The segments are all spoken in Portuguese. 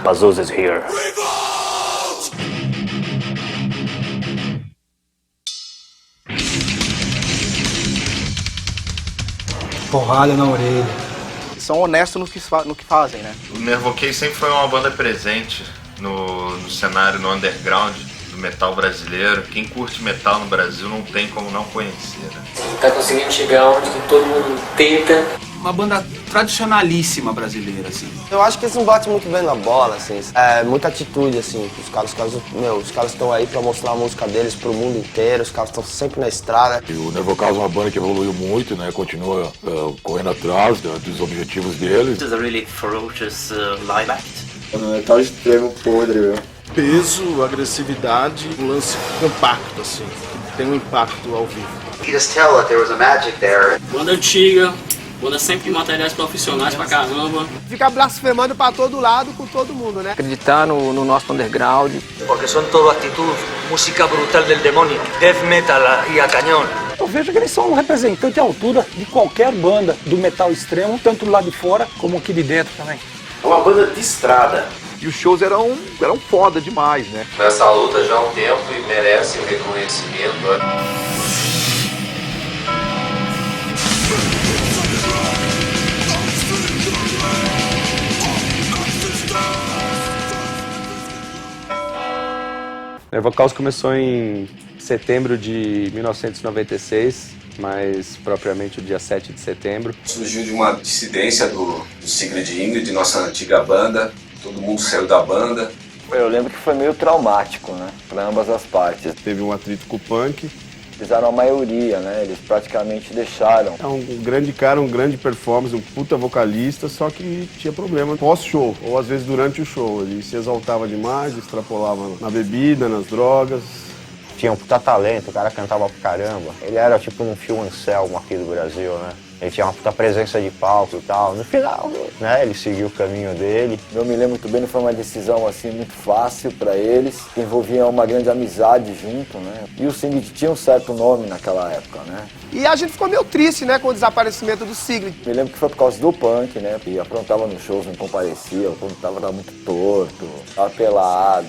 Pazuzu is here. Porrada na orelha. São honestos no que fazem, né? O Nervo Case sempre foi uma banda presente no cenário, no underground do metal brasileiro. Quem curte metal no Brasil não tem como não conhecer, né? Tá conseguindo chegar onde que todo mundo tenta. Uma banda tradicionalíssima brasileira, assim. Eu acho que eles não batem muito bem na bola, assim. É muita atitude, assim. Os caras estão aí pra mostrar a música deles pro mundo inteiro. Os caras estão sempre na estrada. E o Nervo Case é uma banda que evoluiu muito, né? Continua correndo atrás dos objetivos deles. This is a really ferocious live act. É um metal extremo podre, meu. Peso, agressividade, um lance compacto, assim, que tem um impacto ao vivo. You just tell that there was a magic there. Banda antiga, banda sempre em materiais profissionais pra caramba. Ficar blasfemando pra todo lado com todo mundo, né? Acreditar no nosso underground. Porque são todo atitude, música brutal del demônio, death metal e a canhão. Eu vejo que eles são um representante à altura de qualquer banda do metal extremo, tanto lá de fora como aqui de dentro também. É uma banda de estrada. E os shows eram foda demais, né? Nessa luta já há um tempo e merece o reconhecimento. Nervo Case começou em setembro de 1996, mais propriamente o dia 7 de setembro. Surgiu de uma dissidência do Sigrid Ingrid, nossa antiga banda. Todo mundo saiu da banda. Eu lembro que foi meio traumático, né? Pra ambas as partes. Teve um atrito com o punk. Fizeram a maioria, né? Eles praticamente deixaram. É um grande cara, um grande performance, um puta vocalista, só que tinha problema pós-show, ou às vezes durante o show. Ele se exaltava demais, extrapolava na bebida, nas drogas. Tinha um puta talento, o cara cantava pra caramba. Ele era tipo um Phil Anselmo aqui do Brasil, né? Ele tinha uma puta presença de palco e tal. No final, né, ele seguiu o caminho dele. Eu me lembro muito bem, não foi uma decisão assim muito fácil pra eles, que envolvia uma grande amizade junto, né? E o Sigrid tinha um certo nome naquela época, né? E a gente ficou meio triste, né, com o desaparecimento do Sigrid. Me lembro que foi por causa do punk, né? E aprontava nos shows, não comparecia, o punk tava muito torto, tava pelado,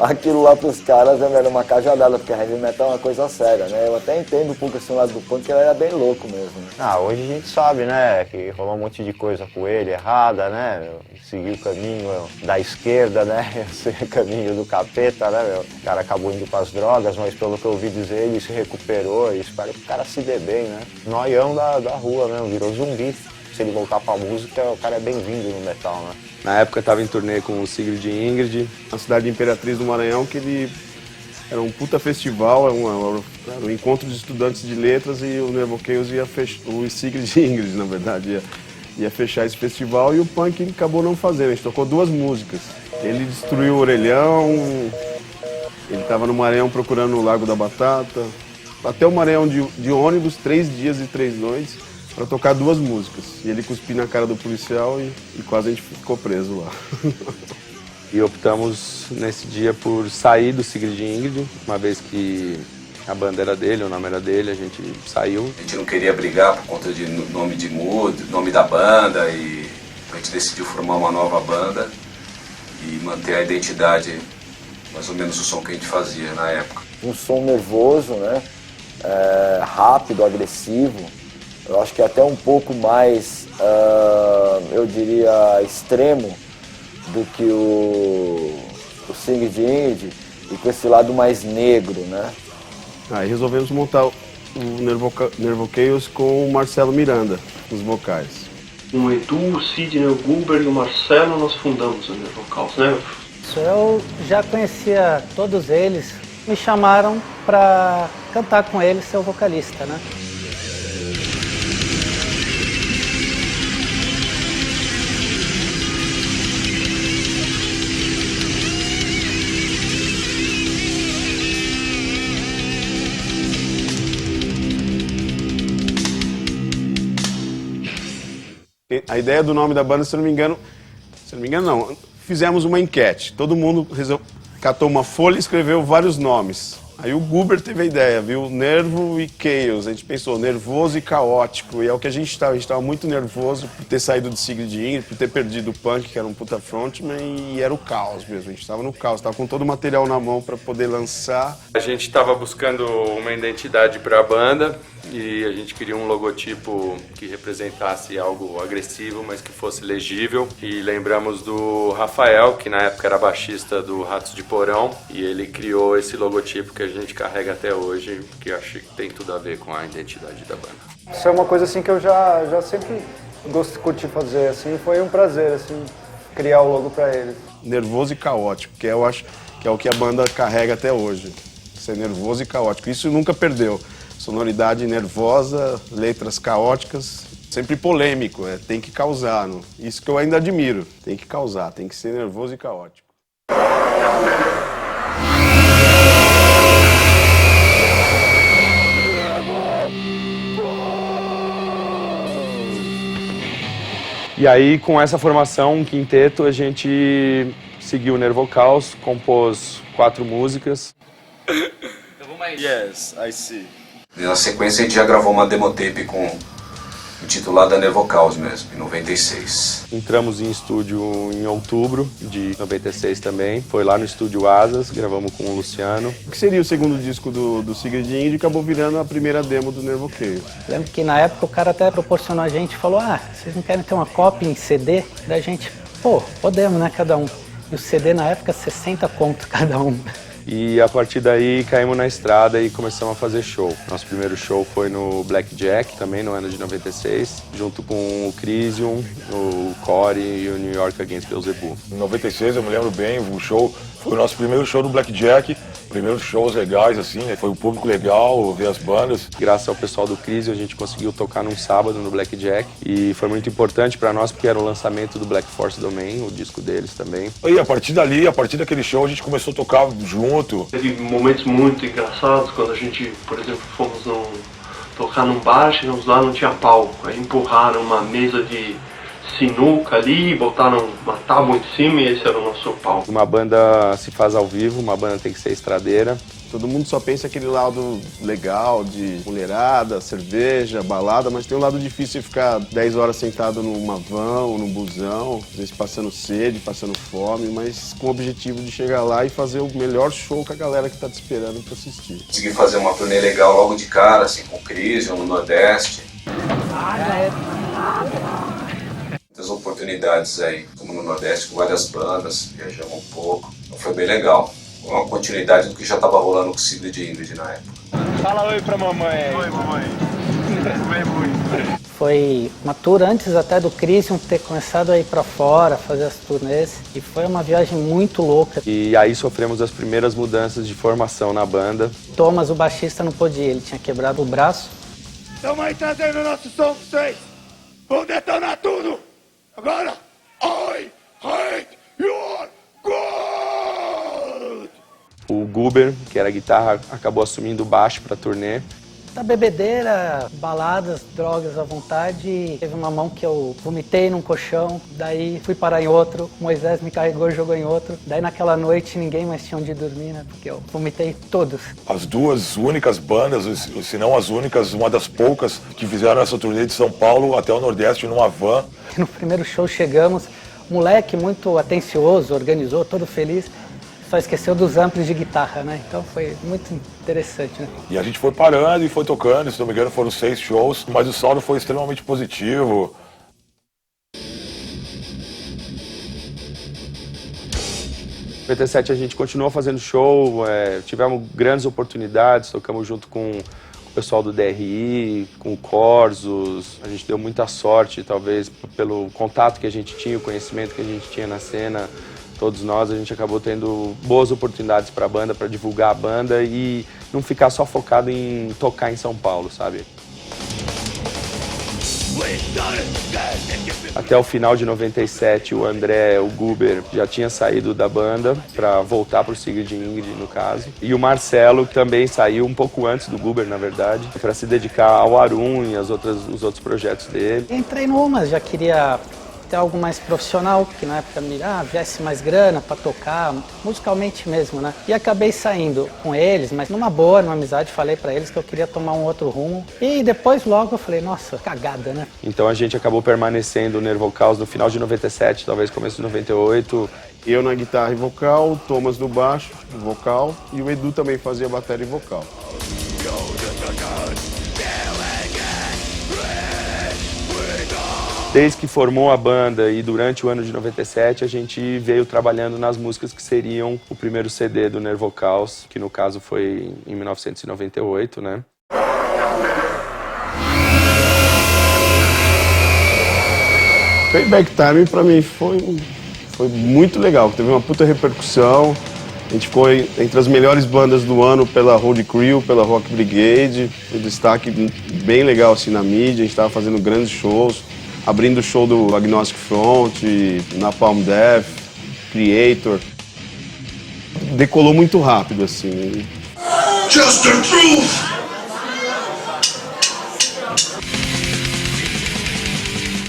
Aquilo lá pros caras era uma cajadada, porque a heavy metal é uma coisa séria, né? Eu até entendo um pouco assim o lado do punk, que ele era bem louco mesmo. Né? Hoje a gente sabe, né, que rolou um monte de coisa com ele errada, né? Seguiu o caminho da esquerda, né? O caminho do capeta, né? O cara acabou indo pras drogas, mas pelo que eu ouvi dizer, ele se recuperou e espero que o cara se dê bem, né? Noião da rua mesmo, virou zumbi. Se ele voltar pra música, o cara é bem-vindo no metal, né? Na época estava em turnê com o Sigrid Ingrid. Na cidade de Imperatriz do Maranhão, que ele era um puta festival, era um encontro de estudantes de letras e o Nervo Case ia fechar, o Sigrid Ingrid, na verdade, ia fechar esse festival e o punk acabou não fazendo. A gente tocou 2 músicas. Ele destruiu o orelhão, ele estava no Maranhão procurando o Lago da Batata. Até o Maranhão de ônibus, 3 dias e 3 noites. Para tocar 2 músicas. E ele cuspiu na cara do policial e quase a gente ficou preso lá. E optamos nesse dia por sair do Sigrid Ingrid, uma vez que a banda era dele, o nome era dele, a gente saiu. A gente não queria brigar por conta de nome da banda e a gente decidiu formar uma nova banda e manter a identidade, mais ou menos o som que a gente fazia na época. Um som nervoso, né? Rápido, agressivo. Eu acho que até um pouco mais, eu diria, extremo do que o Sigrid Ingrid e com esse lado mais negro, né? Aí resolvemos montar o Nervo Case com o Marcelo Miranda, nos vocais. Com o Edu, o Sidney, o Guber e o Marcelo, nós fundamos o Nervo Case, né? Eu já conhecia todos eles, me chamaram para cantar com eles, ser o vocalista, né? A ideia do nome da banda, se não me engano não, fizemos uma enquete. Todo mundo catou uma folha e escreveu vários nomes. Aí o Guber teve a ideia, viu? Nervo e Chaos. A gente pensou nervoso e caótico. E é o que a gente estava. A gente estava muito nervoso por ter saído do Sigrid Ingrid, por ter perdido o Punk, que era um puta frontman, e era o caos mesmo. A gente estava no caos, estava com todo o material na mão para poder lançar. A gente estava buscando uma identidade para a banda e a gente queria um logotipo que representasse algo agressivo, mas que fosse legível. E lembramos do Rafael, que na época era baixista do Ratos de Porão, e ele criou esse logotipo que a gente carrega até hoje, que eu acho que tem tudo a ver com a identidade da banda. Isso é uma coisa assim que eu já sempre curti fazer, assim, foi um prazer assim criar o logo para ele. Nervoso e caótico, que eu acho que é o que a banda carrega até hoje. Ser nervoso e caótico, isso nunca perdeu. Sonoridade nervosa, letras caóticas, sempre polêmico, tem que causar. Não? Isso que eu ainda admiro, tem que causar, tem que ser nervoso e caótico. E aí, com essa formação, um quinteto, a gente seguiu o Nervocaus, compôs 4 músicas. Yes, I see. E na sequência a gente já gravou uma demotape intitulada Nervocaus mesmo, em 96. Entramos em estúdio em outubro de 96 também. Foi lá no estúdio Asas, gravamos com o Luciano. O que seria o segundo disco do Sigrid Ingrid e acabou virando a primeira demo do Nervochaos. Lembro que na época o cara até proporcionou a gente, falou, vocês não querem ter uma cópia em CD? Da gente, podemos, né, cada um. E o CD na época, 60 conto cada um. E a partir daí caímos na estrada e começamos a fazer show. Nosso primeiro show foi no Blackjack, também no ano de 96, junto com o Crisium, o Core e o New York Against Beelzebub. Em 96, eu me lembro bem, o show foi o nosso primeiro show no Blackjack. Primeiros shows legais, assim, né? Foi um público legal, ver as bandas. Graças ao pessoal do Crisium, a gente conseguiu tocar num sábado no Blackjack. E foi muito importante pra nós, porque era o lançamento do Black Force Domain, o disco deles também. E a partir dali, a partir daquele show, a gente começou a tocar junto. Teve momentos muito engraçados, quando a gente, por exemplo, fomos tocar num bar, chegamos lá, não tinha palco. Aí empurraram uma mesa de sinuca ali, botaram uma tábua em cima e esse era o nosso palco. Uma banda se faz ao vivo, uma banda tem que ser estradeira. Todo mundo só pensa aquele lado legal de mulherada, cerveja, balada, mas tem um lado difícil de ficar 10 horas sentado numa van ou num busão, às vezes passando sede, passando fome, mas com o objetivo de chegar lá e fazer o melhor show com a galera que tá te esperando pra assistir. Consegui fazer uma turnê legal logo de cara, assim, com o Crisium no Nordeste. Muitas oportunidades aí, como no Nordeste, com várias bandas, viajamos um pouco, então foi bem legal. Uma continuidade do que já estava rolando com o Sigrid Ingrid na época. Fala oi pra mamãe. Oi, mamãe. Foi uma tour antes até do Crisium ter começado a ir pra fora, fazer as turnês, e foi uma viagem muito louca. E aí sofremos as primeiras mudanças de formação na banda. Thomas, o baixista, não podia, ele tinha quebrado o braço. Estamos aí trazendo o nosso som pra vocês. Vamos detonar tudo. Agora, I hate your God! O Guber, que era a guitarra, acabou assumindo o baixo pra turnê. Da bebedeira, baladas, drogas à vontade. Teve uma mão que eu vomitei num colchão, daí fui parar em outro, Moisés me carregou e jogou em outro. Daí naquela noite ninguém mais tinha onde dormir, né? Porque eu vomitei todos. As duas únicas bandas, se não as únicas, uma das poucas que fizeram essa turnê de São Paulo até o Nordeste numa van. No primeiro show chegamos, moleque muito atencioso, organizou, todo feliz. Só esqueceu dos amplos de guitarra, né? Então foi muito interessante, né? E a gente foi parando e foi tocando, se não me engano foram 6 shows, mas o saldo foi extremamente positivo. Em 97 a gente continuou fazendo show, tivemos grandes oportunidades, tocamos junto com o pessoal do DRI, com o Corsos. A gente deu muita sorte, talvez, pelo contato que a gente tinha, o conhecimento que a gente tinha na cena. Todos nós, a gente acabou tendo boas oportunidades para a banda, para divulgar a banda e não ficar só focado em tocar em São Paulo, sabe? Até o final de 97, o André, o Guber, já tinha saído da banda para voltar para o Sigrid Ingrid, no caso. E o Marcelo também saiu um pouco antes do Guber, na verdade, para se dedicar ao Arum e os outros projetos dele. Entrei numa, já queria ter algo mais profissional, que na época viesse mais grana pra tocar, musicalmente mesmo, né? E acabei saindo com eles, mas numa boa, numa amizade, falei pra eles que eu queria tomar um outro rumo. E depois logo eu falei, nossa, cagada, né? Então a gente acabou permanecendo no Nervocaus no final de 97, talvez começo de 98. Eu na guitarra e vocal, o Thomas no baixo, vocal, e o Edu também fazia bateria e vocal. Desde que formou a banda e durante o ano de 97, a gente veio trabalhando nas músicas que seriam o primeiro CD do Nervocaus, que no caso foi em 1998, né? Payback Time pra mim foi muito legal, teve uma puta repercussão. A gente ficou entre as melhores bandas do ano pela Road Crew, pela Rock Brigade. Foi um destaque bem legal assim na mídia, a gente estava fazendo grandes shows, abrindo o show do Agnostic Front, Napalm Death, Creator. Decolou muito rápido assim. Just the truth!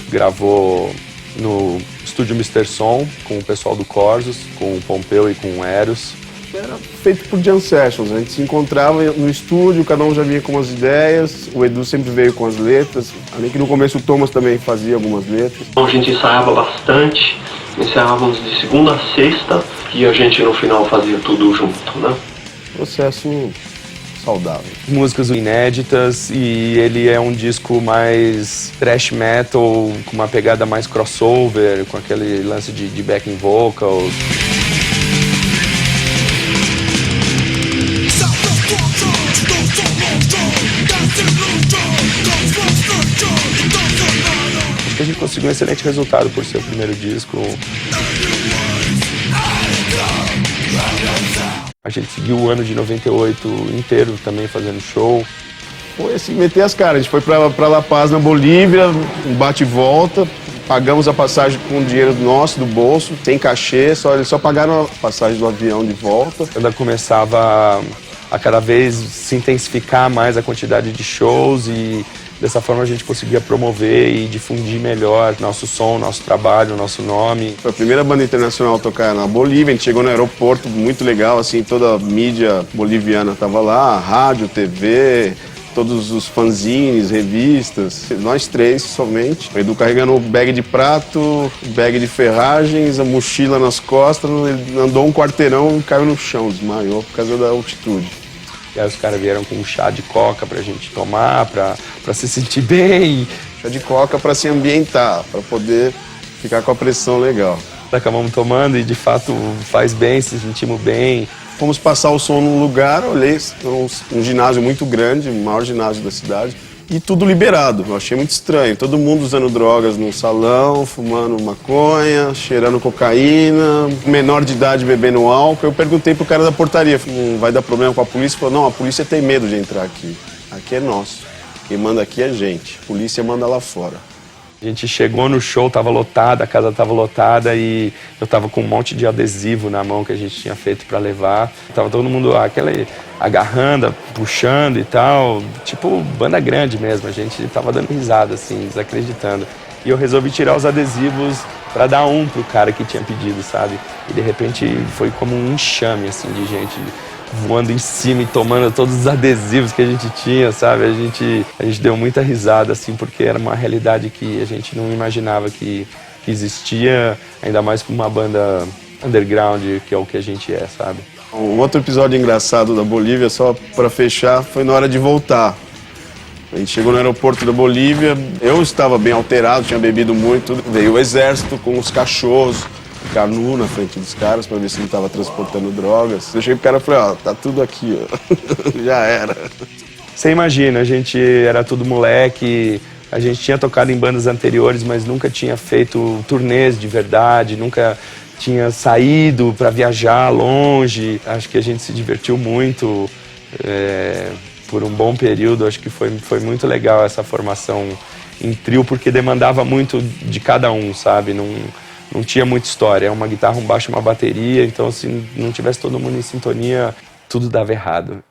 Gravou no estúdio Mr. Som com o pessoal do Corsos, com o Pompeu e com o Eros. Era feito por jam sessions, a gente se encontrava no estúdio, cada um já vinha com umas ideias, o Edu sempre veio com as letras, além que no começo o Thomas também fazia algumas letras. A gente ensaiava bastante, ensaiávamos de segunda a sexta e a gente no final fazia tudo junto, né? Processo saudável. Músicas inéditas e ele é um disco mais thrash metal, com uma pegada mais crossover, com aquele lance de backing vocals. Acho que a gente conseguiu um excelente resultado por ser o primeiro disco. A gente seguiu o ano de 98 inteiro também fazendo show. Foi assim, meter as caras. A gente foi pra La Paz, na Bolívia, um bate e volta. Pagamos a passagem com dinheiro nosso, do bolso, tem cachê, eles só pagaram a passagem do avião de volta. Ela começava a cada vez se intensificar mais a quantidade de shows e dessa forma a gente conseguia promover e difundir melhor nosso som, nosso trabalho, nosso nome. Foi a primeira banda internacional a tocar na Bolívia, a gente chegou no aeroporto, muito legal, assim, toda a mídia boliviana estava lá, rádio, TV, todos os fanzines, revistas, nós três somente. O Edu carregando o bag de prato, bag de ferragens, a mochila nas costas, ele andou um quarteirão e caiu no chão, desmaiou por causa da altitude. E aí os caras vieram com um chá de coca pra gente tomar, pra se sentir bem. Chá de coca pra se ambientar, pra poder ficar com a pressão legal. Acabamos tomando e de fato faz bem, se sentimos bem. Fomos passar o som num lugar, olhei, um ginásio muito grande, o maior ginásio da cidade, e tudo liberado. Eu achei muito estranho, todo mundo usando drogas no salão, fumando maconha, cheirando cocaína, menor de idade bebendo álcool. Eu perguntei pro cara da portaria, não vai dar problema com a polícia? Ele falou, não, a polícia tem medo de entrar aqui. Aqui é nosso, quem manda aqui é a gente, a polícia manda lá fora. A gente chegou no show, tava lotada, a casa tava lotada e eu tava com um monte de adesivo na mão que a gente tinha feito pra levar. Tava todo mundo agarrando, puxando e tal, tipo banda grande mesmo, a gente tava dando risada assim, desacreditando. E eu resolvi tirar os adesivos pra dar um pro cara que tinha pedido, sabe? E de repente foi como um enxame assim de gente voando em cima e tomando todos os adesivos que a gente tinha, sabe? A gente deu muita risada, assim, porque era uma realidade que a gente não imaginava que existia, ainda mais com uma banda underground, que é o que a gente é, sabe? Um outro episódio engraçado da Bolívia, só para fechar, foi na hora de voltar. A gente chegou no aeroporto da Bolívia, eu estava bem alterado, tinha bebido muito, veio o exército com os cachorros, ficar nu na frente dos caras para ver se não estava transportando drogas. Eu cheguei pro cara e falei, ó, tá tudo aqui, ó. Já era. Você imagina, a gente era tudo moleque, a gente tinha tocado em bandas anteriores, mas nunca tinha feito turnês de verdade, nunca tinha saído para viajar longe. Acho que a gente se divertiu muito por um bom período, acho que foi muito legal essa formação em trio, porque demandava muito de cada um, sabe? Não tinha muita história, uma guitarra, um baixo, uma bateria, então se não tivesse todo mundo em sintonia, tudo dava errado.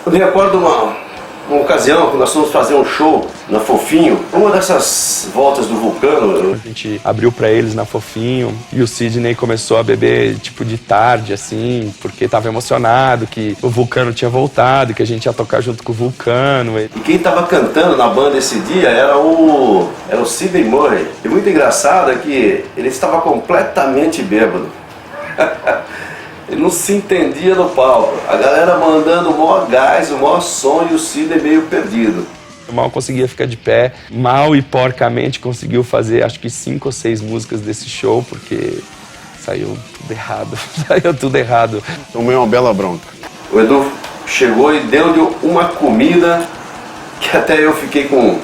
Eu me recordo uma ocasião que nós fomos fazer um show show na Fofinho. Uma dessas voltas do Vulcano, a gente abriu pra eles na Fofinho e o Sidney começou a beber tipo de tarde, assim, porque tava emocionado que o Vulcano tinha voltado, que a gente ia tocar junto com o Vulcano. E quem tava cantando na banda esse dia era o Sidney Murray. E muito engraçado é que ele estava completamente bêbado. Ele não se entendia no palco. A galera mandando o maior gás, o maior som e o Sidney meio perdido. Mal conseguia ficar de pé, mal e porcamente conseguiu fazer acho que 5 ou 6 músicas desse show, porque saiu tudo errado, saiu tudo errado. Tomei uma bela bronca. O Edu chegou e deu-lhe uma comida que até eu fiquei com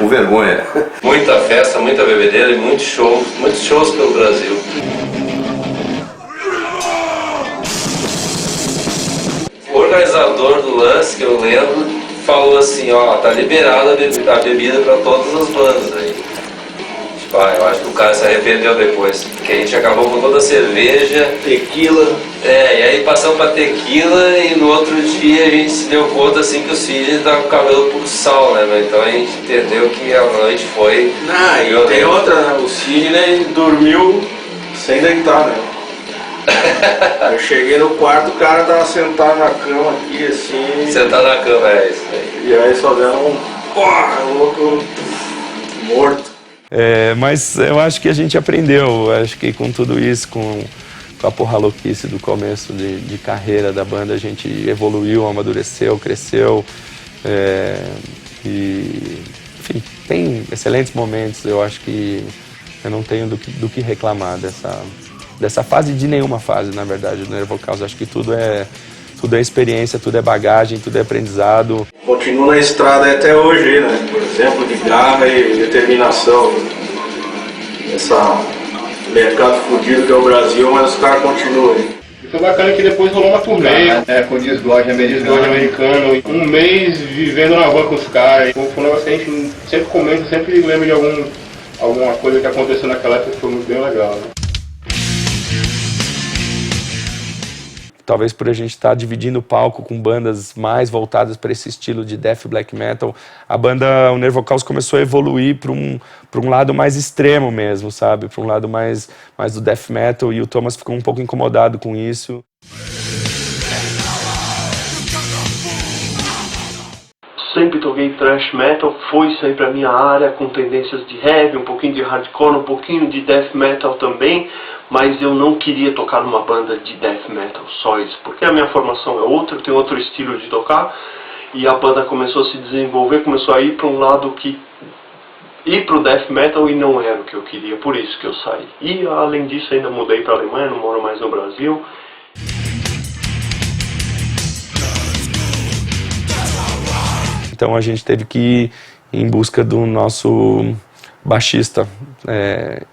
vergonha. Muita festa, muita bebedeira e muitos shows pelo Brasil. O organizador do lance, que eu lembro, falou assim, ó, tá liberada a bebida pra todas as bandas aí. Tipo, eu acho que o cara se arrependeu depois, porque a gente acabou com toda a cerveja, tequila. E aí passamos pra tequila e no outro dia a gente se deu conta assim que o Sidney tava com o cabelo por sal, né? Então a gente entendeu que a noite foi... E tem outra, né? O Sidney dormiu sem deitar, né? Eu cheguei no quarto, o cara tava sentado na cama aqui, assim... Sentado na cama, é isso aí. E aí só deram um louco morto. Mas eu acho que a gente aprendeu, acho que com tudo isso, com a porra louquice do começo de carreira da banda, a gente evoluiu, amadureceu, cresceu. Enfim, tem excelentes momentos, eu acho que eu não tenho do que reclamar dessa fase, de nenhuma fase, na verdade, do Nervocaus. Acho que tudo é experiência, tudo é bagagem, tudo é aprendizado. Continuo na estrada até hoje, né? Por exemplo, de garra e determinação. Esse mercado fudido que é o Brasil, mas os caras continuam. E foi bacana que depois rolou uma turnê com o desglode americano. Um mês vivendo na van com os caras. Foi um negócio que a gente sempre comenta, sempre lembra de alguma coisa que aconteceu naquela época que foi muito bem legal, né? Talvez por a gente estar dividindo o palco com bandas mais voltadas para esse estilo de death black metal, o Nervocaus começou a evoluir para um lado mais extremo mesmo, sabe? Para um lado mais do death metal, e o Thomas ficou um pouco incomodado com isso. Sempre toquei thrash metal, foi sempre a minha área, com tendências de heavy, um pouquinho de hardcore, um pouquinho de death metal também, mas eu não queria tocar numa banda de death metal, só isso, porque a minha formação é outra, eu tenho outro estilo de tocar, e a banda começou a se desenvolver, começou a ir para um lado que... ir para o death metal, e não era o que eu queria, por isso que eu saí. E além disso ainda mudei para a Alemanha, não moro mais no Brasil. Então a gente teve que ir em busca do nosso baixista,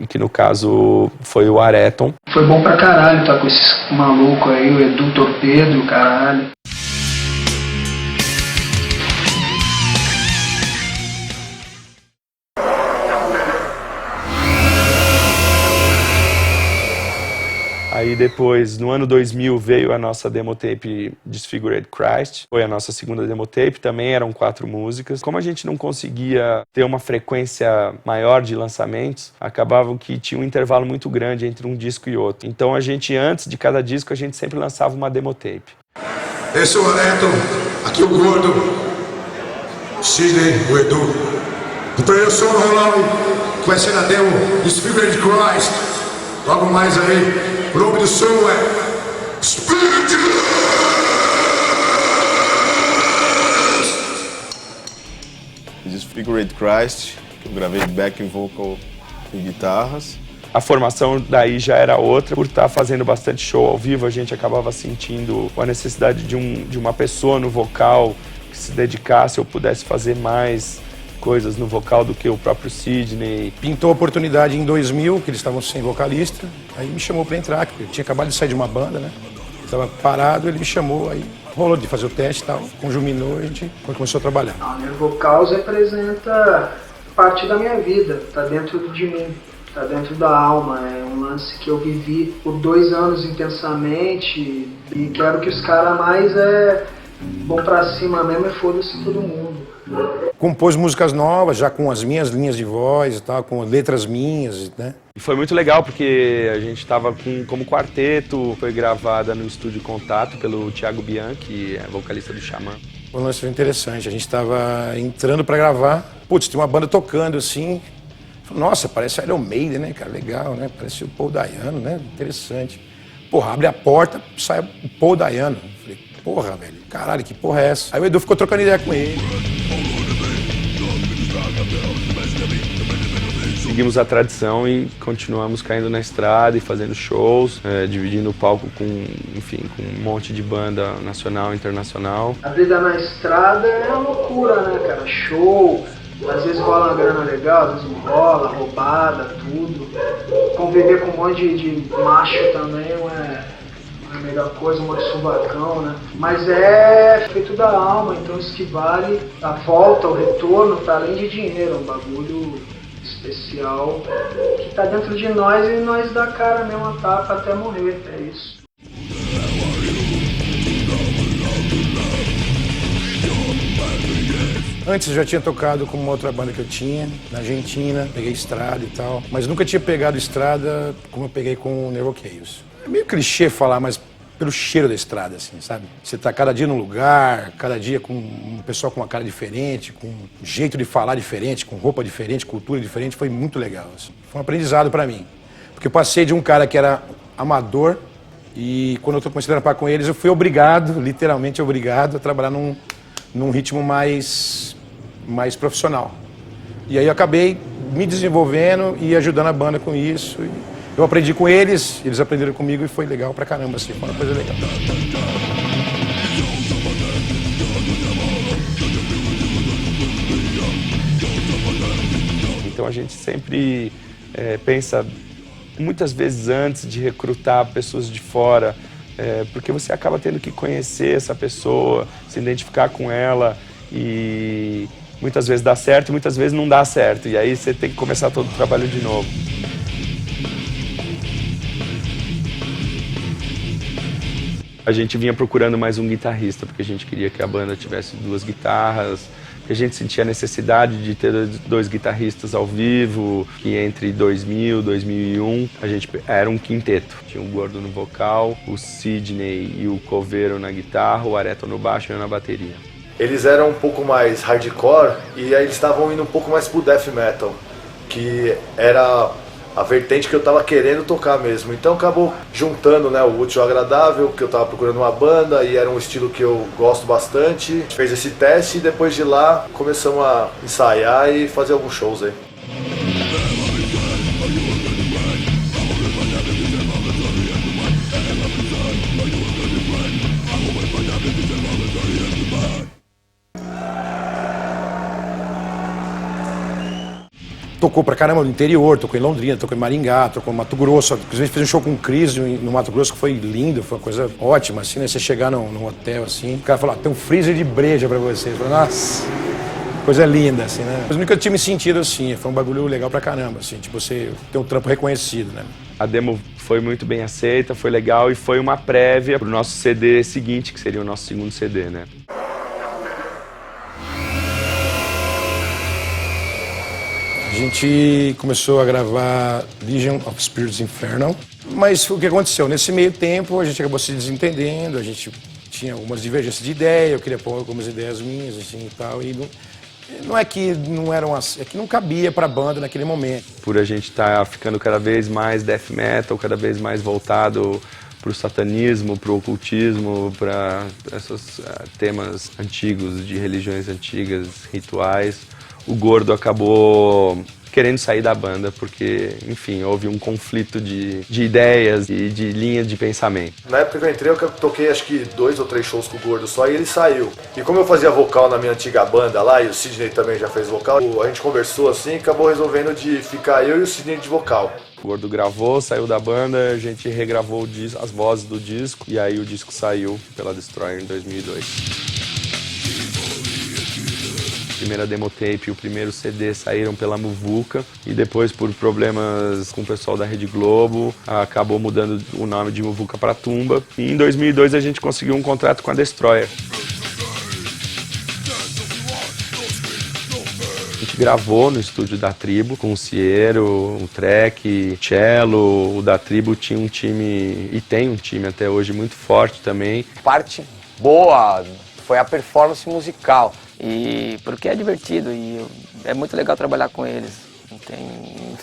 que no caso foi o Areton. Foi bom pra caralho tá com esses malucos aí, o Edu Torpedo, o caralho. Aí depois, no ano 2000, veio a nossa demotape Disfigured Christ. Foi a nossa segunda demotape, também eram 4 músicas. Como a gente não conseguia ter uma frequência maior de lançamentos, acabava que tinha um intervalo muito grande entre um disco e outro. Então a gente, antes de cada disco, a gente sempre lançava uma demotape. Esse é o Areton, aqui o Gordo, Sidney, o Edu. O primeiro som rolão vai ser na demo Disfigured Christ. Logo mais aí. O nome do som é Spirit. Disfigured Christ, que eu gravei backing vocal e guitarras. A formação daí já era outra. Por estar fazendo bastante show ao vivo, a gente acabava sentindo a necessidade de uma pessoa no vocal que se dedicasse ou pudesse fazer mais coisas no vocal do que o próprio Sidney. Pintou a oportunidade em 2000, que eles estavam sem vocalista, aí me chamou para entrar, porque eu tinha acabado de sair de uma banda, né? Estava parado, ele me chamou, aí rolou de fazer o teste e tal, conjuminou e a gente começou a trabalhar. O Nervocaus representa parte da minha vida, tá dentro de mim, tá dentro da alma, é um lance que eu vivi por 2 anos intensamente e quero que os caras mais vão pra cima mesmo e foda-se todo mundo. compôs músicas novas, já com as minhas linhas de voz e tal, com letras minhas, né? E foi muito legal porque a gente estava como quarteto, foi gravada no Estúdio Contato pelo Thiago Bian, que é vocalista do Xamã. Foi um lance interessante, a gente estava entrando para gravar, putz, tem uma banda tocando assim, nossa, parece Iron Maiden, né, cara, legal, né, parece o Paul Dayano, né, interessante. Porra, abre a porta, sai o Paul Dayano. Falei, porra, velho, caralho, que porra é essa? Aí o Edu ficou trocando ideia com ele. Seguimos a tradição e continuamos caindo na estrada e fazendo shows, dividindo o palco com, enfim, com um monte de banda nacional e internacional. A vida na estrada é uma loucura, né, cara? Show, às vezes rola uma grana legal, às vezes não rola, roubada, tudo. Conviver com um monte de macho também não é a melhor coisa, um monte de subacão, né? Mas é feito da alma, então isso que vale a volta, o retorno, tá além de dinheiro, é um bagulho especial que tá dentro de nós e nós dá cara mesmo a tapa até morrer, é isso. Antes eu já tinha tocado com uma outra banda que eu tinha, na Argentina, peguei estrada e tal, mas nunca tinha pegado estrada como eu peguei com o Nervo Chaos. É meio clichê falar, mas pelo cheiro da estrada, assim, sabe? Você tá cada dia num lugar, cada dia com um pessoal com uma cara diferente, com um jeito de falar diferente, com roupa diferente, cultura diferente, foi muito legal, assim. Foi um aprendizado pra mim, porque eu passei de um cara que era amador e quando eu comecei a trabalhar com eles, eu fui obrigado, literalmente obrigado, a trabalhar num ritmo mais profissional. E aí eu acabei me desenvolvendo e ajudando a banda com isso. Eu aprendi com eles, eles aprenderam comigo e foi legal pra caramba, assim, foi uma coisa legal. Então a gente sempre pensa muitas vezes antes de recrutar pessoas de fora, porque você acaba tendo que conhecer essa pessoa, se identificar com ela e muitas vezes dá certo e muitas vezes não dá certo. E aí você tem que começar todo o trabalho de novo. A gente vinha procurando mais um guitarrista, porque a gente queria que a banda tivesse 2 guitarras, porque a gente sentia a necessidade de ter 2 guitarristas ao vivo, que entre 2000 e 2001 a gente era um quinteto. Tinha o Gordo no vocal, o Sidney e o Coveiro na guitarra, o Areto no baixo e eu na bateria. Eles eram um pouco mais hardcore e aí eles estavam indo um pouco mais pro death metal, que era a vertente que eu tava querendo tocar mesmo. Então acabou juntando, né, o útil ao agradável, que eu tava procurando uma banda e era um estilo que eu gosto bastante. A gente fez esse teste e depois de lá começamos a ensaiar e fazer alguns shows aí. Tocou pra caramba no interior, tocou em Londrina, tocou em Maringá, tocou em Mato Grosso. Inclusive a gente fez um show com o Cris no Mato Grosso que foi lindo, foi uma coisa ótima, assim, né? Você chegar num hotel, assim, o cara falou, tem um freezer de breja pra vocês. Eu falei, nossa, coisa linda, assim, né? Mas nunca tinha me sentido assim, foi um bagulho legal pra caramba, assim, tipo, você ter um trampo reconhecido, né? A demo foi muito bem aceita, foi legal e foi uma prévia pro nosso CD seguinte, que seria o nosso segundo CD, né? A gente começou a gravar Legion of Spirits Infernal, mas o que aconteceu? Nesse meio tempo a gente acabou se desentendendo, a gente tinha algumas divergências de ideia, eu queria pôr algumas ideias minhas assim, e tal, e não é que não eram é que não cabia pra banda naquele momento. Por a gente estar ficando cada vez mais death metal, cada vez mais voltado pro satanismo, pro ocultismo, para esses temas antigos, de religiões antigas, rituais, o Gordo acabou querendo sair da banda porque, enfim, houve um conflito de ideias e de linha de pensamento. Na época que eu entrei, eu toquei acho que 2 ou 3 shows com o Gordo só e ele saiu. E como eu fazia vocal na minha antiga banda lá, e o Sidney também já fez vocal, a gente conversou assim e acabou resolvendo de ficar eu e o Sidney de vocal. O Gordo gravou, saiu da banda, a gente regravou as vozes do disco e aí o disco saiu pela Destroyer em 2002. A primeira demo tape e o primeiro CD saíram pela Muvuca e depois, por problemas com o pessoal da Rede Globo, acabou mudando o nome de Muvuca para Tumba. E em 2002 a gente conseguiu um contrato com a Destroyer. gente gravou no estúdio da Tribo, com o Ciero, o Trek, o Cello. O da Tribo tinha um time, e tem um time até hoje, muito forte também. Parte boa foi a performance musical, e porque é divertido e é muito legal trabalhar com eles.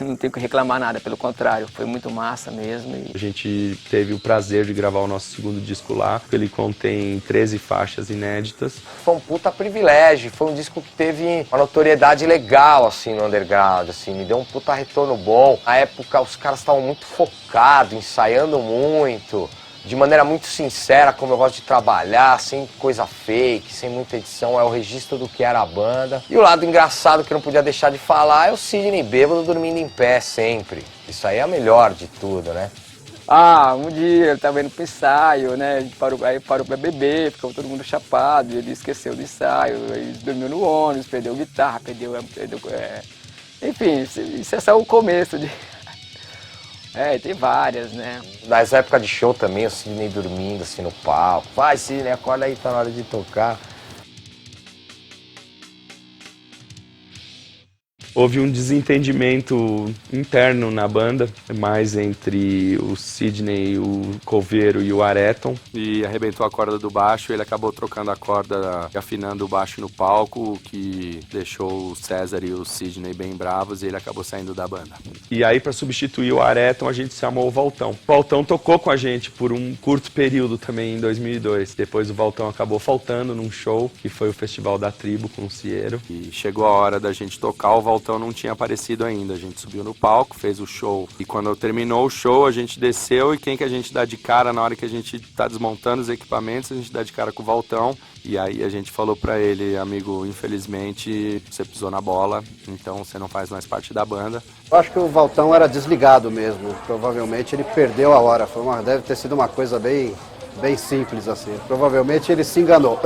Não tem o que reclamar nada, pelo contrário, foi muito massa mesmo. A gente teve o prazer de gravar o nosso segundo disco lá, ele contém 13 faixas inéditas. Foi um puta privilégio, foi um disco que teve uma notoriedade legal, assim, no underground, assim, me deu um puta retorno bom. Na época os caras estavam muito focados, ensaiando muito, de maneira muito sincera, como eu gosto de trabalhar, sem coisa fake, sem muita edição, é o registro do que era a banda. E o lado engraçado que eu não podia deixar de falar é o Sidney bêbado dormindo em pé sempre. Isso aí é a melhor de tudo, né? Um dia ele tava indo pro ensaio, né, aí parou pra beber, ficou todo mundo chapado, ele esqueceu do ensaio, aí dormiu no ônibus, perdeu guitarra, enfim, isso é só o começo de... tem várias, né? Nas épocas de show também, o Sidney dormindo assim no palco. Vai, Sidney, acorda aí, tá na hora de tocar. Houve um desentendimento interno na banda, mais entre o Sidney, o Coveiro e o Areton. E arrebentou a corda do baixo, ele acabou trocando a corda e afinando o baixo no palco, o que deixou o César e o Sidney bem bravos, e ele acabou saindo da banda. E aí, para substituir o Areton, a gente chamou o Valtão. O Valtão tocou com a gente por um curto período também, em 2002. Depois o Valtão acabou faltando num show, que foi o Festival da Tribo, com o Ciero. E chegou a hora da gente tocar, o Valtão não tinha aparecido ainda. A gente subiu no palco, fez o show, e quando terminou o show a gente desceu, e quem que a gente dá de cara na hora que a gente tá desmontando os equipamentos, a gente dá de cara com o Valtão. E aí a gente falou pra ele: amigo, infelizmente você pisou na bola, então você não faz mais parte da banda. Eu acho que o Valtão era desligado mesmo, provavelmente ele perdeu a hora, deve ter sido uma coisa bem simples assim, provavelmente ele se enganou.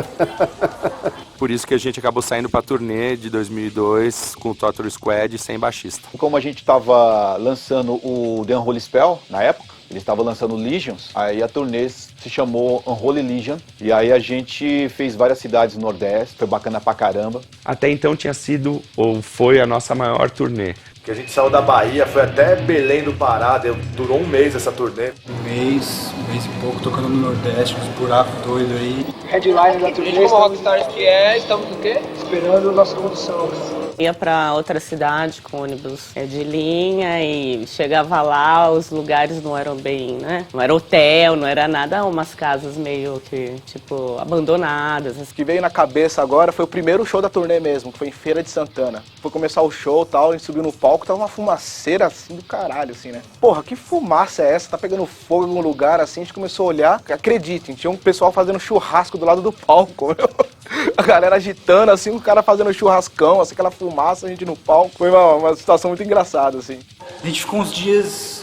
Por isso que a gente acabou saindo pra turnê de 2002 com o Total Squad sem baixista. Como a gente estava lançando o The Unholy Spell na época, ele estava lançando Legions, aí a turnê se chamou Unholy Legion, e aí a gente fez várias cidades no Nordeste, foi bacana pra caramba. Até então tinha sido, ou foi, a nossa maior turnê. Que a gente saiu da Bahia, foi até Belém do Pará, durou um mês essa turnê. Um mês e pouco, tocando no Nordeste, uns buracos doidos aí. Headline da turnê. Como rockstars que estamos o quê? Esperando a nossa condição. Ia para outra cidade com ônibus de linha e chegava lá, os lugares não eram bem, né? Não era hotel, não era nada, umas casas meio que, tipo, abandonadas. O que veio na cabeça agora foi o primeiro show da turnê mesmo, que foi em Feira de Santana. Foi começar o show e tal, a gente subiu no palco, tava uma fumaceira assim do caralho, assim, né? Porra, que fumaça é essa? Tá pegando fogo em algum lugar assim, a gente começou a olhar, acreditem, tinha um pessoal fazendo churrasco do lado do palco, meu. A galera agitando, assim, o cara fazendo churrascão, assim, aquela fumaça, a gente no palco. Foi uma situação muito engraçada, assim. A gente ficou uns dias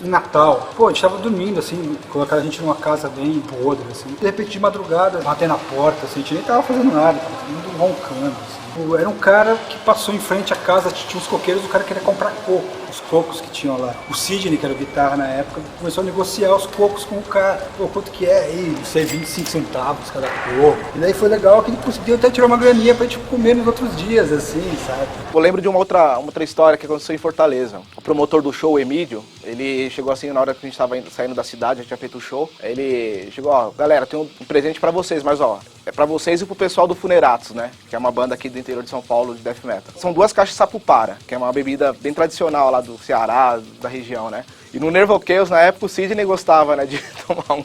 em Natal. Pô, a gente tava dormindo, assim, colocaram a gente numa casa bem podre, assim. De repente, de madrugada, batendo na porta, assim, a gente nem tava fazendo nada, tava todo mundo roncando, assim. Era um cara que passou em frente à casa, tinha uns coqueiros, o cara queria comprar coco, os cocos que tinham lá. O Sidney, que era o guitarra na época, começou a negociar os cocos com o cara. Pô, quanto que é aí? Isso aí, 25 centavos cada coco. E daí foi legal que ele conseguiu até tirar uma graninha pra gente comer nos outros dias, assim, sabe? Eu lembro de uma outra história que aconteceu em Fortaleza. O promotor do show, o Emílio, ele chegou assim na hora que a gente tava saindo da cidade, a gente tinha feito o show. Ele chegou, ó, galera, tem um presente pra vocês, mas ó, é pra vocês e pro pessoal do Funeratos, né? Que é uma banda aqui do interior de São Paulo de death metal. São 2 caixas de Sapupara, que é uma bebida bem tradicional lá do Ceará, da região, né? E no Nerval Chaos, na época, o Sidney gostava, né, de tomar uma.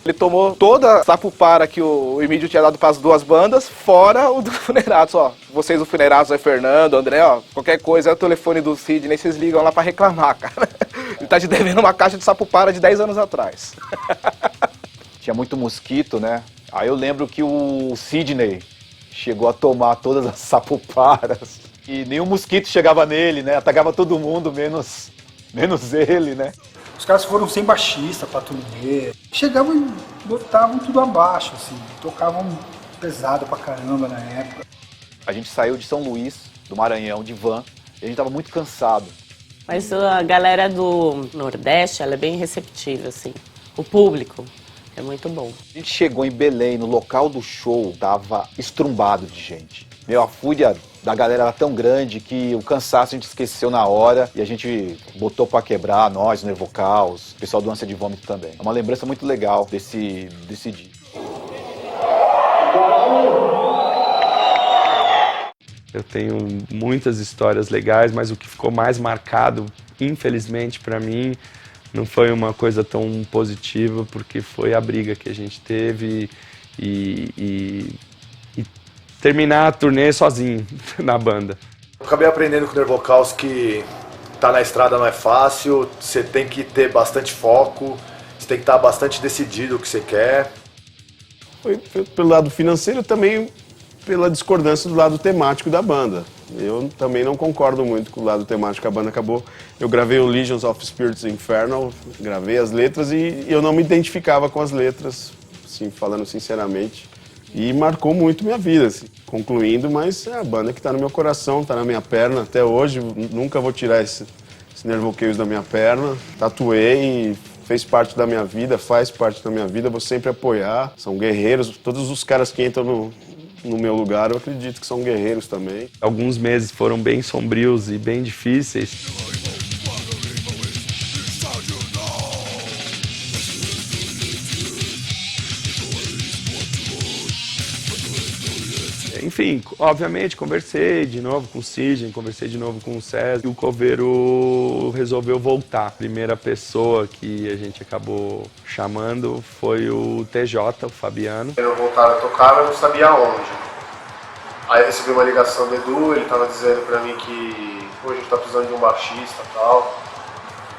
Ele tomou toda a Sapupara que o Emílio tinha dado para as 2 bandas, fora o do Funeratos, ó. Vocês do Funeratos, aí Fernando, André, ó, qualquer coisa é o telefone do Sidney, vocês ligam lá para reclamar, cara. Ele tá te devendo uma caixa de Sapupara de 10 anos atrás. Tinha muito mosquito, né? Aí eu lembro que o Sidney chegou a tomar todas as Sapuparas e nenhum mosquito chegava nele, né? Atacava todo mundo, menos ele, né? Os caras foram sem baixista pra turnê. Chegavam e botavam tudo abaixo, assim. Tocavam pesado pra caramba na época. A gente saiu de São Luís, do Maranhão, de van, e a gente tava muito cansado. Mas a galera do Nordeste, ela é bem receptiva, assim. O público é muito bom. A gente chegou em Belém, no local do show, tava estrumbado de gente. A fúria da galera era tão grande que o cansaço a gente esqueceu na hora e a gente botou pra quebrar, nós, o Nervocaus, o pessoal do Ânsia de Vômito também. É uma lembrança muito legal desse dia. Eu tenho muitas histórias legais, mas o que ficou mais marcado, infelizmente pra mim, não foi uma coisa tão positiva, porque foi a briga que a gente teve e terminar a turnê sozinho na banda. Eu acabei aprendendo com o Nervocaus que tá na estrada não é fácil, você tem que ter bastante foco, você tem que estar bastante decidido o que você quer. Foi pelo lado financeiro, também pela discordância do lado temático da banda. Eu também não concordo muito com o lado temático que a banda acabou. Eu gravei o Legions of Spirits Infernal, gravei as letras e eu não me identificava com as letras, assim, falando sinceramente. E marcou muito minha vida, assim. Concluindo, mas é a banda que está no meu coração, está na minha perna até hoje. Nunca vou tirar esse Nervocaus da minha perna. Tatuei, fez parte da minha vida, faz parte da minha vida. Vou sempre apoiar. São guerreiros. Todos os caras que entram no meu lugar, eu acredito que são guerreiros também. Alguns meses foram bem sombrios e bem difíceis. Enfim, obviamente, conversei de novo com o Sidney, conversei de novo com o César e o Coveiro resolveu voltar. A primeira pessoa que a gente acabou chamando foi o TJ, o Fabiano. Eu voltaram a tocar, mas não sabia onde. Aí eu recebi uma ligação do Edu, ele estava dizendo pra mim que a gente tá precisando de um baixista e tal.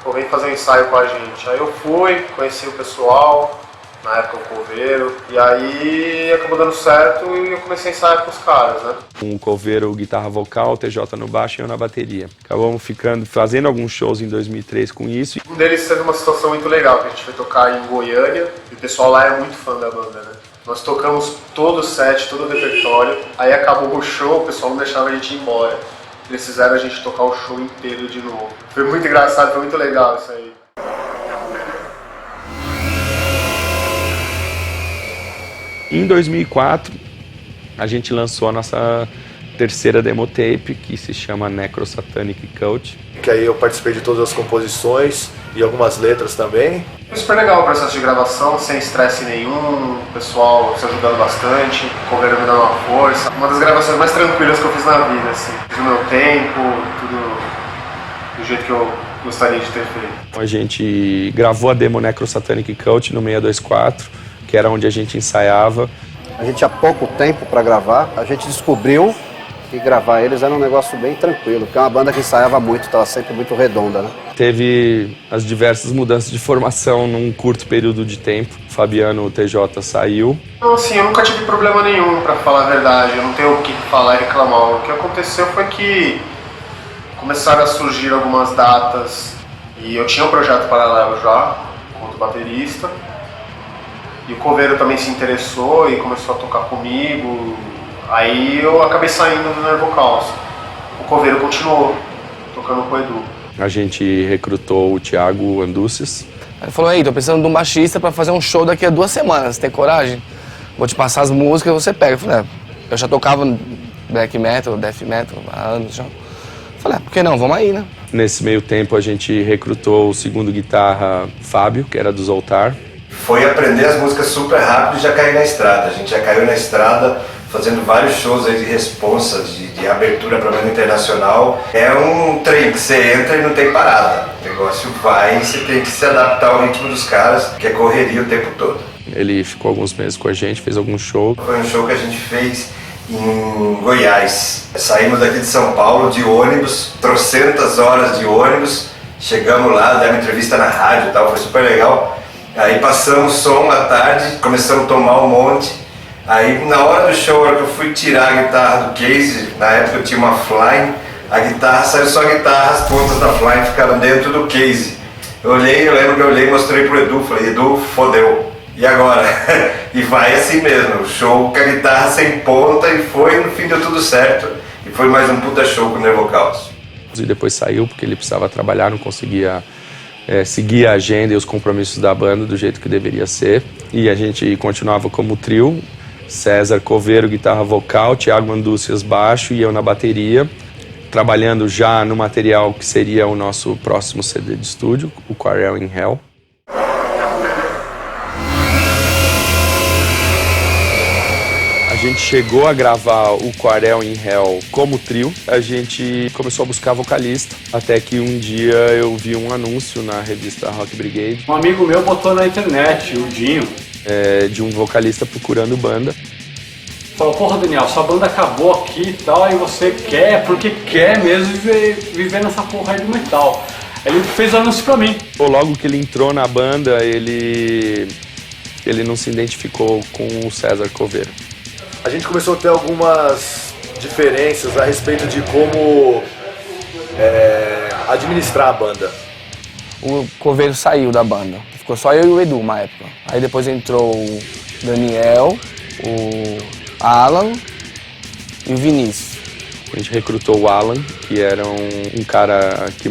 Pô, vem fazer um ensaio com a gente. Aí eu fui, conheci o pessoal, na época o Coveiro, e aí acabou dando certo e eu comecei a ensaiar com os caras, né? Um Coveiro, guitarra vocal, o TJ no baixo e eu na bateria. Acabamos fazendo alguns shows em 2003 com isso. Um deles teve uma situação muito legal, que a gente foi tocar em Goiânia, e o pessoal lá é muito fã da banda, né? Nós tocamos todo o set, todo o repertório, aí acabou o show, o pessoal não deixava a gente ir embora. Eles fizeram a gente tocar o show inteiro de novo. Foi muito engraçado, foi muito legal isso aí. Em 2004, a gente lançou a nossa terceira demo tape, que se chama Necro Satanic Cult. Que aí eu participei de todas as composições e algumas letras também. Foi super legal o processo de gravação, sem estresse nenhum, o pessoal se ajudando bastante, o Coveiro me dando uma força. Uma das gravações mais tranquilas que eu fiz na vida, assim. Fiz o meu tempo, tudo do jeito que eu gostaria de ter feito. A gente gravou a demo Necro Satanic Cult no 624, que era onde a gente ensaiava. A gente tinha pouco tempo para gravar, a gente descobriu que gravar eles era um negócio bem tranquilo, porque é uma banda que ensaiava muito, estava sempre muito redonda, né? Teve as diversas mudanças de formação num curto período de tempo. O Fabiano, o TJ, saiu. Não, assim, eu nunca tive problema nenhum, pra falar a verdade, eu não tenho o que falar e reclamar. O que aconteceu foi que começaram a surgir algumas datas e eu tinha um projeto paralelo já, como baterista. E o Coveiro também se interessou e começou a tocar comigo. Aí eu acabei saindo do Nervocaus. O Coveiro continuou tocando com o Edu. A gente recrutou o Thiago Anduces. Ele falou, ei, tô precisando de um baixista pra fazer um show daqui a 2 semanas. Tem coragem? Vou te passar as músicas e você pega. Eu falei, eu já tocava black metal, death metal há anos já. Eu falei, por que não? Vamos aí, né? Nesse meio tempo a gente recrutou o segundo guitarra, Fábio, que era do Zoltar. Foi aprender as músicas super rápido e já cair na estrada. A gente já caiu na estrada fazendo vários shows aí de responsa, de abertura para banda internacional. É um trem que você entra e não tem parada. O negócio vai e você tem que se adaptar ao ritmo dos caras, que é correria o tempo todo. Ele ficou alguns meses com a gente, fez alguns shows. Foi um show que a gente fez em Goiás. Saímos daqui de São Paulo de ônibus, trocentas horas de ônibus. Chegamos lá, demos entrevista na rádio e tal, foi super legal. Aí passamos som à tarde, começamos a tomar um monte. Aí na hora do show, na hora que eu fui tirar a guitarra do case, na época eu tinha uma Flying, a guitarra, saiu só a guitarra, as pontas da Flying ficaram dentro do case. Eu lembro que eu olhei e mostrei pro Edu, falei, Edu, fodeu. E agora? E vai assim mesmo, o show com a guitarra sem ponta e foi, no fim deu tudo certo. E foi mais um puta show com o Nervocaus. E depois saiu porque ele precisava trabalhar, não conseguia seguir a agenda e os compromissos da banda do jeito que deveria ser. E a gente continuava como trio, César Coveiro, guitarra vocal, Thiago Mandúcias, baixo e eu na bateria, trabalhando já no material que seria o nosso próximo CD de estúdio, o Quarrel in Hell. A gente chegou a gravar o Quarrel in Hell como trio, a gente começou a buscar vocalista, até que um dia eu vi um anúncio na revista Rock Brigade. Um amigo meu botou na internet, o Dinho, de um vocalista procurando banda. falou, porra Daniel, sua banda acabou aqui e tal, e você quer, porque quer mesmo viver nessa porra aí do metal. Ele fez o anúncio pra mim. Logo que ele entrou na banda, ele não se identificou com o César Coveiro. A gente começou a ter algumas diferenças a respeito de como administrar a banda. O Coveiro saiu da banda, ficou só eu e o Edu uma época. Aí depois entrou o Daniel, o Alan e o Vinícius. A gente recrutou o Alan, que era um cara que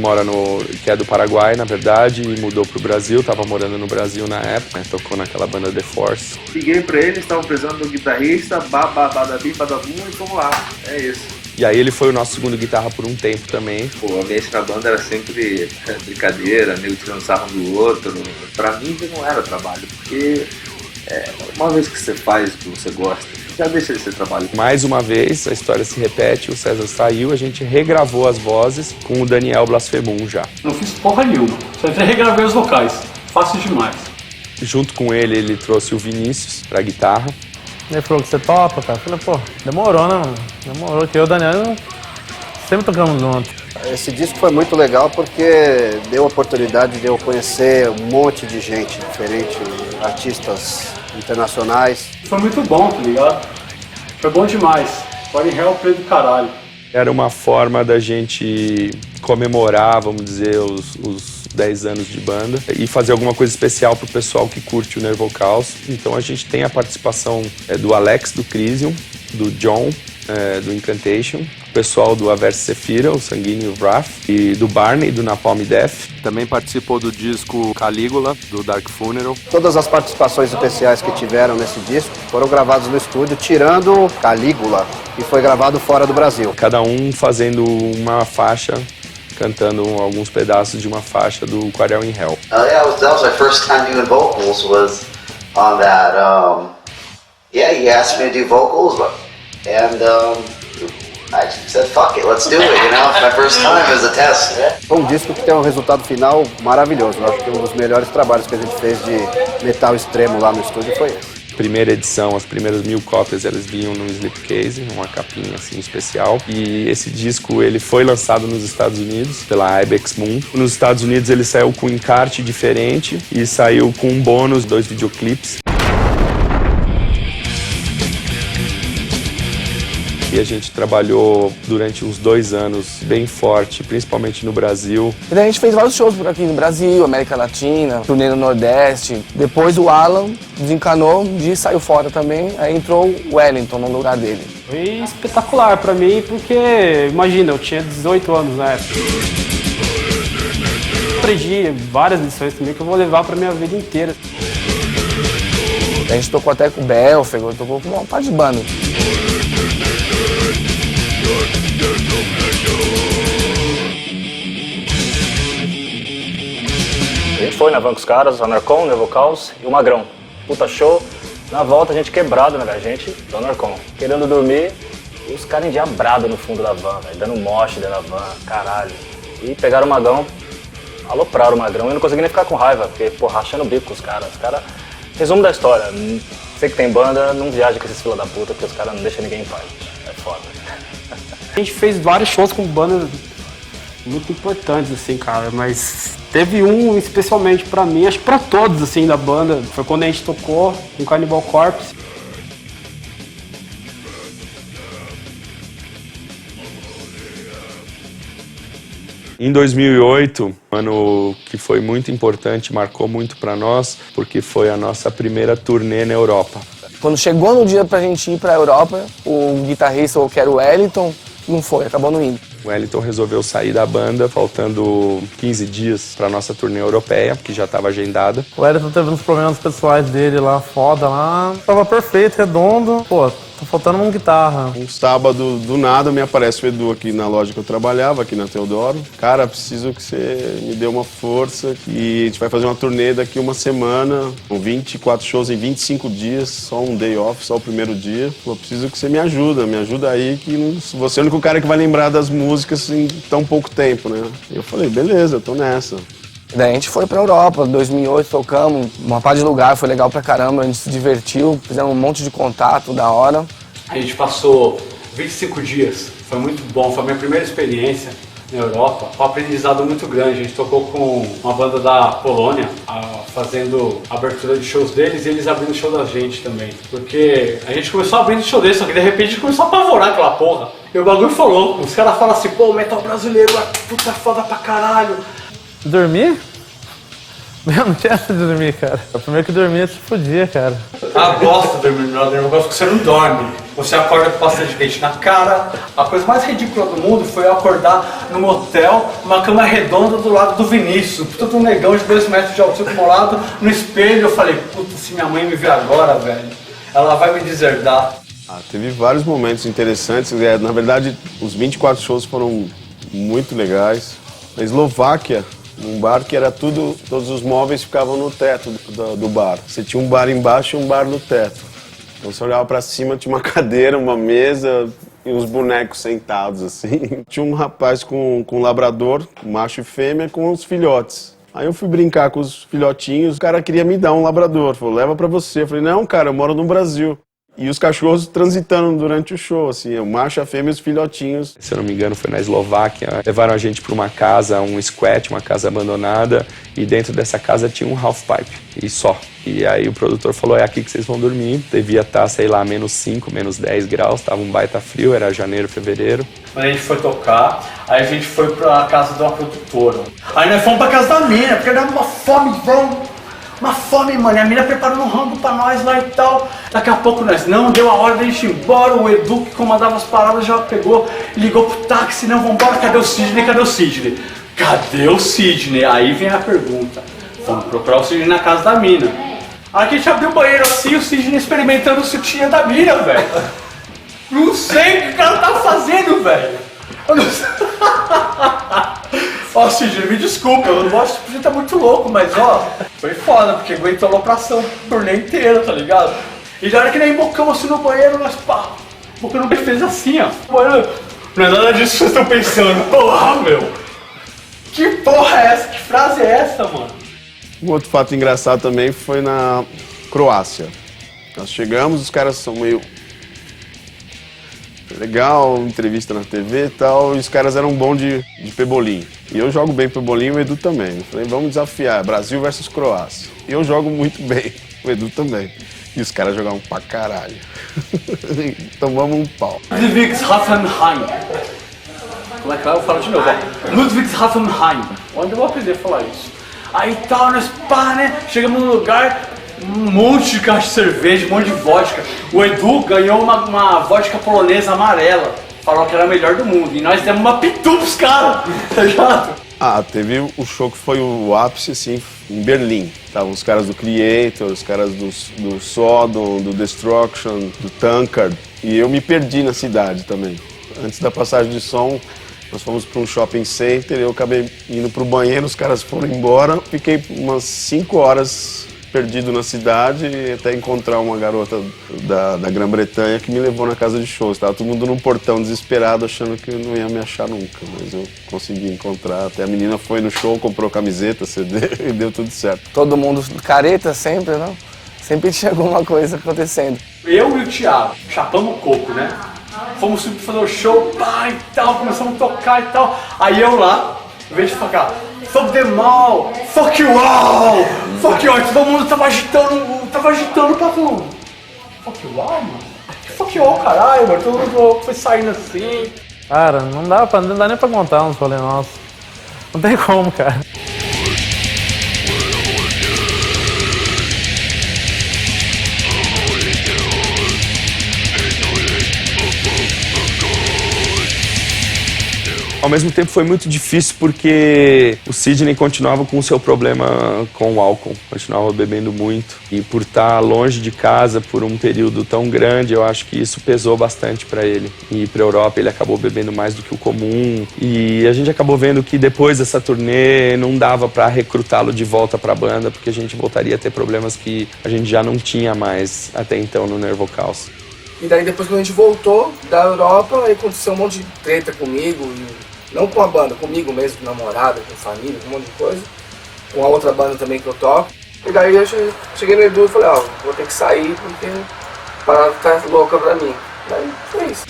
que é do Paraguai, na verdade, e mudou pro Brasil, tava morando no Brasil na época, né? Tocou naquela banda The Force. Liguei pra eles, estavam precisando do guitarrista, badabim, badabum, e vamos lá, é isso. E aí ele foi o nosso segundo guitarra por um tempo também. Pô, a ambiente na banda era sempre brincadeira, nego tirando sarro do outro. Pra mim não era trabalho, porque uma vez que você faz o que você gosta, já deixa de ser trabalho. Mais uma vez, a história se repete, o César saiu, a gente regravou as vozes com o Daniel Blasphemum já. Não fiz porra nenhuma, só entrei e regravei os vocais. Fácil demais. Junto com ele trouxe o Vinícius pra guitarra. Ele falou que você topa, cara. Eu falei, pô, demorou, né, mano? Demorou, que eu e o Daniel sempre tocamos junto. Esse disco foi muito legal porque deu a oportunidade de eu conhecer um monte de gente diferente, artistas internacionais. Foi muito bom, tá ligado? Foi bom demais. Quarrel in Hell play do caralho. Era uma forma da gente comemorar, vamos dizer, os 10 anos de banda e fazer alguma coisa especial pro pessoal que curte o Nervocaus. Então a gente tem a participação do Alex, do Crisium, do John, do Incantation, o pessoal do Averse Sephira, o Sanguíneo Wrath, e do Barney, do Napalm Death. Também participou do disco Calígula, do Dark Funeral. Todas as participações especiais que tiveram nesse disco foram gravadas no estúdio, tirando Calígula, que foi gravado fora do Brasil. Cada um fazendo uma faixa, cantando alguns pedaços de uma faixa do Quarrel in Hell. That was my first time doing vocals, was on that. He asked me to do vocals, and I said, fuck it, let's do it, you know, my first time as a test. Foi um disco que tem um resultado final maravilhoso. Eu acho que um dos melhores trabalhos que a gente fez de metal extremo lá no estúdio foi esse. Primeira edição, as primeiras 1000 cópias, elas vinham num slipcase, numa capinha assim especial. E esse disco ele foi lançado nos Estados Unidos pela Ibex Moon. Nos Estados Unidos ele saiu com um encarte diferente e saiu com um bônus, 2 videoclipes. E a gente trabalhou durante uns 2 anos bem forte, principalmente no Brasil. E daí a gente fez vários shows por aqui no Brasil, América Latina, turnê no Nordeste. Depois o Alan desencanou, um dia saiu fora também, aí entrou o Wellington no lugar dele. Foi espetacular pra mim, porque, imagina, eu tinha 18 anos na época. Aprendi várias lições também que eu vou levar pra minha vida inteira. A gente tocou até com o Belfegor, tocou com uma parte de banda. A gente foi na van com os caras, o Anarcon, o Nervocaus e o Magrão. Puta show. Na volta a gente quebrado, né, a gente, do Anarcon. Querendo dormir, e os caras endiabrados no fundo da van, véio, dando moche dentro da van, caralho. E pegaram o Magrão, alopraram o Magrão. Eu não consegui nem ficar com raiva, porque, pô, rachando o bico com os caras. Os caras... Resumo da história, você que tem banda, não viaja com esses fila da puta, porque os caras não deixam ninguém em paz. É foda. A gente fez vários shows com bandas muito importantes, assim, cara, mas teve um especialmente pra mim, acho que pra todos, assim, da banda, foi quando a gente tocou com Cannibal Corpse. Em 2008, ano que foi muito importante, marcou muito pra nós, porque foi a nossa primeira turnê na Europa. Quando chegou no dia pra gente ir pra Europa, o guitarrista, que era o Wellington, não foi, acabou não indo. O Wellington resolveu sair da banda, faltando 15 dias para nossa turnê europeia, que já estava agendada. O Wellington teve uns problemas pessoais dele lá, foda lá. Tava perfeito, redondo. Pô, tá faltando uma guitarra. Um sábado, do nada, me aparece o Edu aqui na loja que eu trabalhava, aqui na Teodoro. Cara, preciso que você me dê uma força e a gente vai fazer uma turnê daqui uma semana, com 24 shows em 25 dias, só um day off, só o primeiro dia. Eu preciso que você me ajuda aí, que você é o único cara que vai lembrar das músicas em tão pouco tempo, né? Eu falei, beleza, eu tô nessa. Daí a gente foi pra Europa, 2008, tocamos uma par de lugar, foi legal pra caramba, a gente se divertiu, fizemos um monte de contato da hora. A gente passou 25 dias, foi muito bom, foi a minha primeira experiência na Europa, um aprendizado muito grande. A gente tocou com uma banda da Polônia, fazendo a abertura de shows deles e eles abrindo o show da gente também. Porque a gente começou abrindo o show deles, só que de repente a gente começou a apavorar aquela porra. E o bagulho foi louco, os caras falam assim, pô, o metal brasileiro é puta foda pra caralho. Dormir? Meu, não tinha essa de dormir, cara. O primeiro que dormia se fudia, cara. Ah, gosto de dormir no brother, eu gosto que você não dorme. Você acorda com pasta de dente na cara. A coisa mais ridícula do mundo foi eu acordar num hotel, uma cama redonda do lado do Vinícius. Todo um negão de 2 metros de altura com lado no espelho. Eu falei, puta, se minha mãe me ver agora, velho, ela vai me deserdar. Teve vários momentos interessantes. Na verdade, os 24 shows foram muito legais. Na Eslováquia, num bar que era todos os móveis ficavam no teto do bar. Você tinha um bar embaixo e um bar no teto. Então você olhava pra cima, tinha uma cadeira, uma mesa e uns bonecos sentados assim. Tinha um rapaz com um labrador, um macho e fêmea, com os filhotes. Aí eu fui brincar com os filhotinhos, o cara queria me dar um labrador, falou, leva pra você. Eu falei, não, cara, eu moro no Brasil. E os cachorros transitando durante o show, assim, o macho, a fêmea e os filhotinhos. Se eu não me engano, foi na Eslováquia. Levaram a gente para uma casa, um squat, uma casa abandonada, e dentro dessa casa tinha um half pipe, e só. E aí o produtor falou, é aqui que vocês vão dormir. Devia estar, sei lá, -5, -10 graus, tava um baita frio, era janeiro, fevereiro. Quando a gente foi tocar, aí a gente foi pra casa de uma produtora. Aí nós fomos pra casa da mina, porque dava uma fome, uma fome, mano, e a mina preparando um rango pra nós lá e tal. Daqui a pouco nós, não, deu a hora da gente ir embora, o Edu que comandava as paradas já pegou, ligou pro táxi, não, vambora, cadê o Sidney, cadê o Sidney? Cadê o Sidney? Aí vem a pergunta, vamos procurar o Sidney na casa da mina. Aí a gente abriu o banheiro assim, o Sidney experimentando o sutiã da mina, velho. Não sei o que o cara tá fazendo, velho. Eu não sei. Ó, Sidney, me desculpa, eu não gosto de tá muito louco, mas ó, foi foda, porque aguentou a alopração o turnê inteiro, tá ligado? E já era que nem embocamos assim no banheiro, nós pá, embocando bem, fez assim, ó. Banheiro, não é nada disso que vocês estão pensando. Porra, meu! Que porra é essa? Que frase é essa, mano? Um outro fato engraçado também foi na Croácia. Nós chegamos, os caras são meio... legal, entrevista na TV e tal, e os caras eram bons de pebolim. E eu jogo bem pebolim, o Edu também. Eu falei, vamos desafiar, Brasil versus Croácia. E eu jogo muito bem, o Edu também. E os caras jogavam pra caralho. Tomamos um pau. Ludwigshafen. Como é que é? Eu falo de novo, ó. Ludwigshafen. Onde eu vou aprender a falar isso? Aí tal, nós pá, né? Chegamos no lugar, um monte de caixa de cerveja, um monte de vodka. O Edu ganhou uma vodka polonesa amarela. Falou que era a melhor do mundo. E nós demos uma pitu pros caras, tá ligado? Teve o show que foi o ápice, assim, em Berlim. Estavam os caras do Creator, os caras do Sodom, do Destruction, do Tankard. E eu me perdi na cidade também. Antes da passagem de som, nós fomos para um shopping center, eu acabei indo pro banheiro, os caras foram embora. Fiquei umas 5 horas perdido na cidade até encontrar uma garota da Grã-Bretanha que me levou na casa de shows. Estava todo mundo num portão desesperado, achando que eu não ia me achar nunca, mas eu consegui encontrar. Até a menina foi no show, comprou camiseta, CD e deu tudo certo. Todo mundo careta sempre, não? Sempre tinha alguma coisa acontecendo. Eu e o Thiago chapamos o coco, né? Fomos subir fazer o show, pá, e tal, começamos a tocar e tal. Aí eu lá, em vez de ficar fuck them all, fuck you all, fuck you all, todo mundo tava agitando pra todo mundo. Fuck you all, mano? Que fuck you all, caralho, mano? Todo mundo foi saindo assim. Cara, não dá nem pra contar uns rolês nossos. Não tem como, cara. Ao mesmo tempo foi muito difícil porque o Sidney continuava com o seu problema com o álcool, continuava bebendo muito. E por estar longe de casa por um período tão grande, eu acho que isso pesou bastante para ele. E para a Europa ele acabou bebendo mais do que o comum. E a gente acabou vendo que depois dessa turnê não dava para recrutá-lo de volta para a banda, porque a gente voltaria a ter problemas que a gente já não tinha mais até então no Nervo Caos. E daí depois que a gente voltou da Europa, aí aconteceu um monte de treta comigo, e não com a banda, comigo mesmo, com namorada, com família, com um monte de coisa. Com a outra banda também que eu toco. E daí eu cheguei no Edu e falei, ó, vou ter que sair porque a parada tá louca pra mim. Daí foi isso.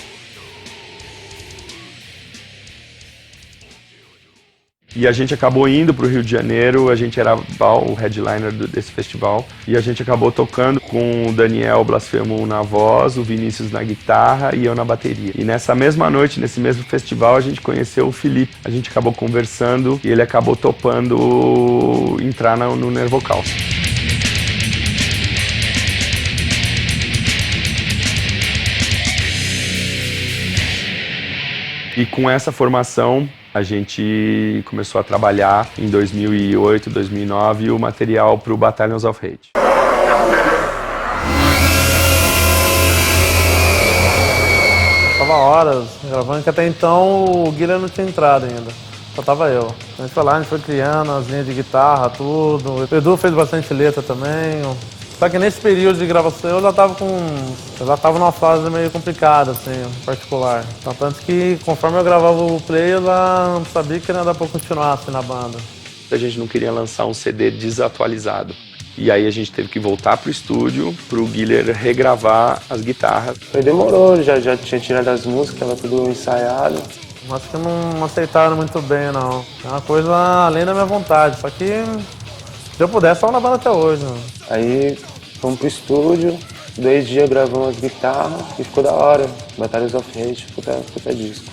E a gente acabou indo para o Rio de Janeiro, a gente era o headliner desse festival. E a gente acabou tocando com o Daniel Blasphemous na voz, o Vinícius na guitarra e eu na bateria. E nessa mesma noite, nesse mesmo festival, a gente conheceu o Felipe. A gente acabou conversando e ele acabou topando entrar no Nervo Caos. E com essa formação, a gente começou a trabalhar em 2008, 2009 o material para o Battalions of Hate. Tava horas gravando, que até então o Guilherme não tinha entrado ainda. Só tava eu. A gente foi lá, a gente foi criando as linhas de guitarra, tudo. O Edu fez bastante letra também. Só que nesse período de gravação eu já tava numa fase meio complicada, assim, particular. Então, tanto que conforme eu gravava o play, eu já sabia que não ia dar pra continuar assim na banda. A gente não queria lançar um CD desatualizado. E aí a gente teve que voltar pro estúdio, pro Guilherme regravar as guitarras. Aí demorou, já tinha tirado as músicas, tava tudo ensaiado. Acho que não aceitaram muito bem, não. É uma coisa além da minha vontade, só que se eu pudesse, só na banda até hoje. Né? Aí fomos pro estúdio, 2 dias gravamos as guitarras e ficou da hora. Battalions of Hate, puta disco.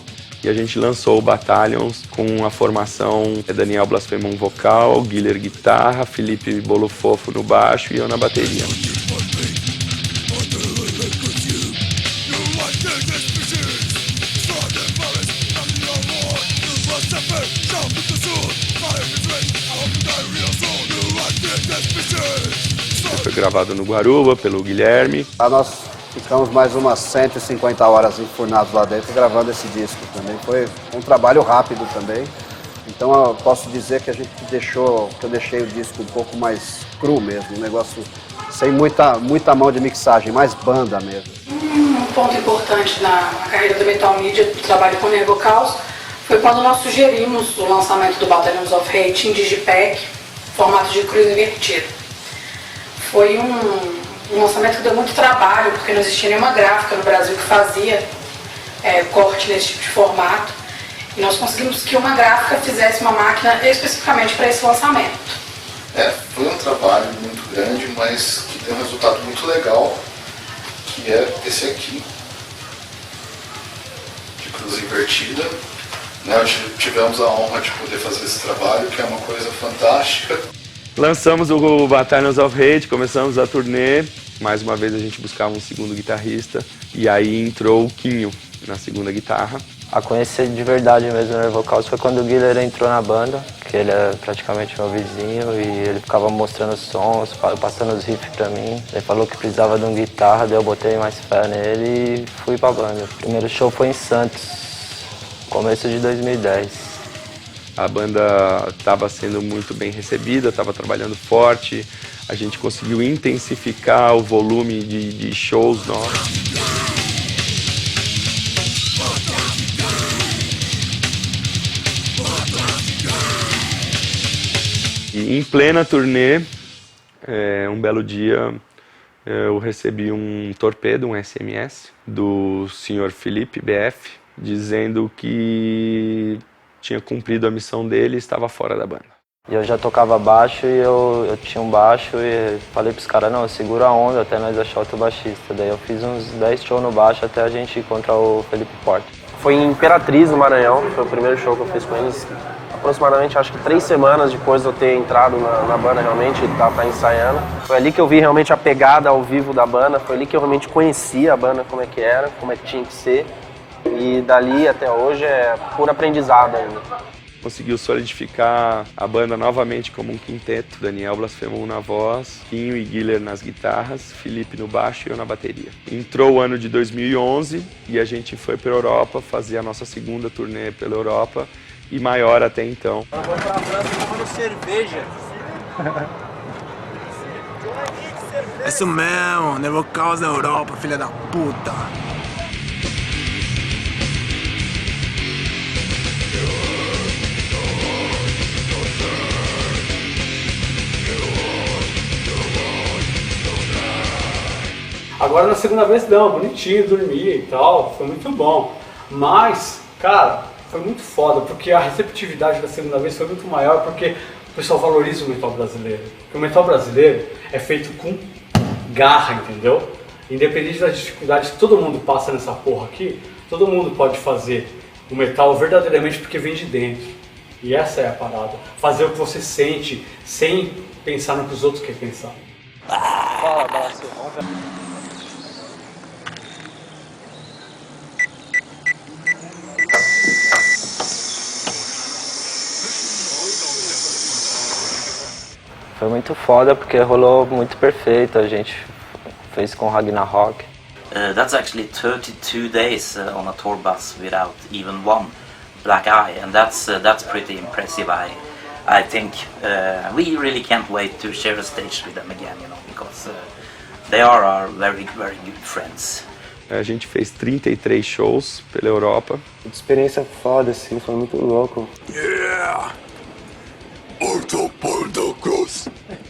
E a gente lançou o Battalions com a formação Daniel Blasphemous vocal, Guilherme guitarra, Felipe Bolo Fofo no baixo e eu na bateria. Foi gravado no Guaruba pelo Guilherme. Lá nós ficamos mais umas 150 horas enfurnados lá dentro gravando esse disco também. Foi um trabalho rápido também. Então eu posso dizer que a gente eu deixei o disco um pouco mais cru mesmo, um negócio sem muita mão de mixagem, mais banda mesmo. Um ponto importante na carreira do Metal Media, do trabalho com o Nervo Caos, foi quando nós sugerimos o lançamento do Battalions of Hate em Digipack, formato de cruz invertido. Foi um lançamento que deu muito trabalho, porque não existia nenhuma gráfica no Brasil que fazia corte nesse tipo de formato. E nós conseguimos que uma gráfica fizesse uma máquina especificamente para esse lançamento. Foi um trabalho muito grande, mas que deu um resultado muito legal, que é esse aqui, de cruz invertida. Tivemos a honra de poder fazer esse trabalho, que é uma coisa fantástica. Lançamos o Battalions of Hate, começamos a turnê. Mais uma vez a gente buscava um segundo guitarrista. E aí entrou o Quinho na segunda guitarra. A conhecer de verdade mesmo o Nervo Caos foi quando o Guilherme entrou na banda, que ele é praticamente meu vizinho e ele ficava mostrando os sons, passando os riffs pra mim. Ele falou que precisava de um guitarra, daí eu botei mais fé nele e fui pra banda. O primeiro show foi em Santos, começo de 2010. A banda estava sendo muito bem recebida, estava trabalhando forte, a gente conseguiu intensificar o volume de shows nossos. E em plena turnê, um belo dia, eu recebi um torpedo, um SMS, do senhor Felipe BF, dizendo que tinha cumprido a missão dele e estava fora da banda. E eu já tocava baixo e eu tinha um baixo e falei pros caras, não, segura a onda até nós achar outro baixista. Daí eu fiz uns 10 shows no baixo até a gente encontrar o Felipe Porta. Foi em Imperatriz, no Maranhão, foi o primeiro show que eu fiz com eles. Aproximadamente, acho que 3 semanas depois de eu ter entrado na banda realmente, tá ensaiando. Foi ali que eu vi realmente a pegada ao vivo da banda, foi ali que eu realmente conhecia a banda, como é que era, como é que tinha que ser. E dali até hoje é puro aprendizado ainda. Conseguiu solidificar a banda novamente como um quinteto. Daniel Blasphemous na voz, Quinho e Guiller nas guitarras, Felipe no baixo e eu na bateria. Entrou o ano de 2011 e a gente foi para a Europa fazer a nossa segunda turnê pela Europa e maior até então. Vamos pra França tomando cerveja. Isso mesmo, Nevo Caos da Europa, filha da puta. Agora na segunda vez não, bonitinho, dormia e tal, foi muito bom. Mas, cara, foi muito foda, porque a receptividade da segunda vez foi muito maior, porque o pessoal valoriza o metal brasileiro. Porque o metal brasileiro é feito com garra, entendeu? Independente das dificuldades que todo mundo passa nessa porra aqui, todo mundo pode fazer o metal verdadeiramente porque vem de dentro. E essa é a parada. Fazer o que você sente, sem pensar no que os outros querem pensar. Fala, Balanço. Foi muito foda porque rolou muito perfeito, a gente fez com Ragnarok. That's actually 32 days on a tour bus without even one black eye, and that's pretty impressive. I think we really can't wait to share a stage with them again, you know, because they are our very, very good friends. A gente fez 33 shows pela Europa. Experiência foda, assim, foi muito louco. Yeah!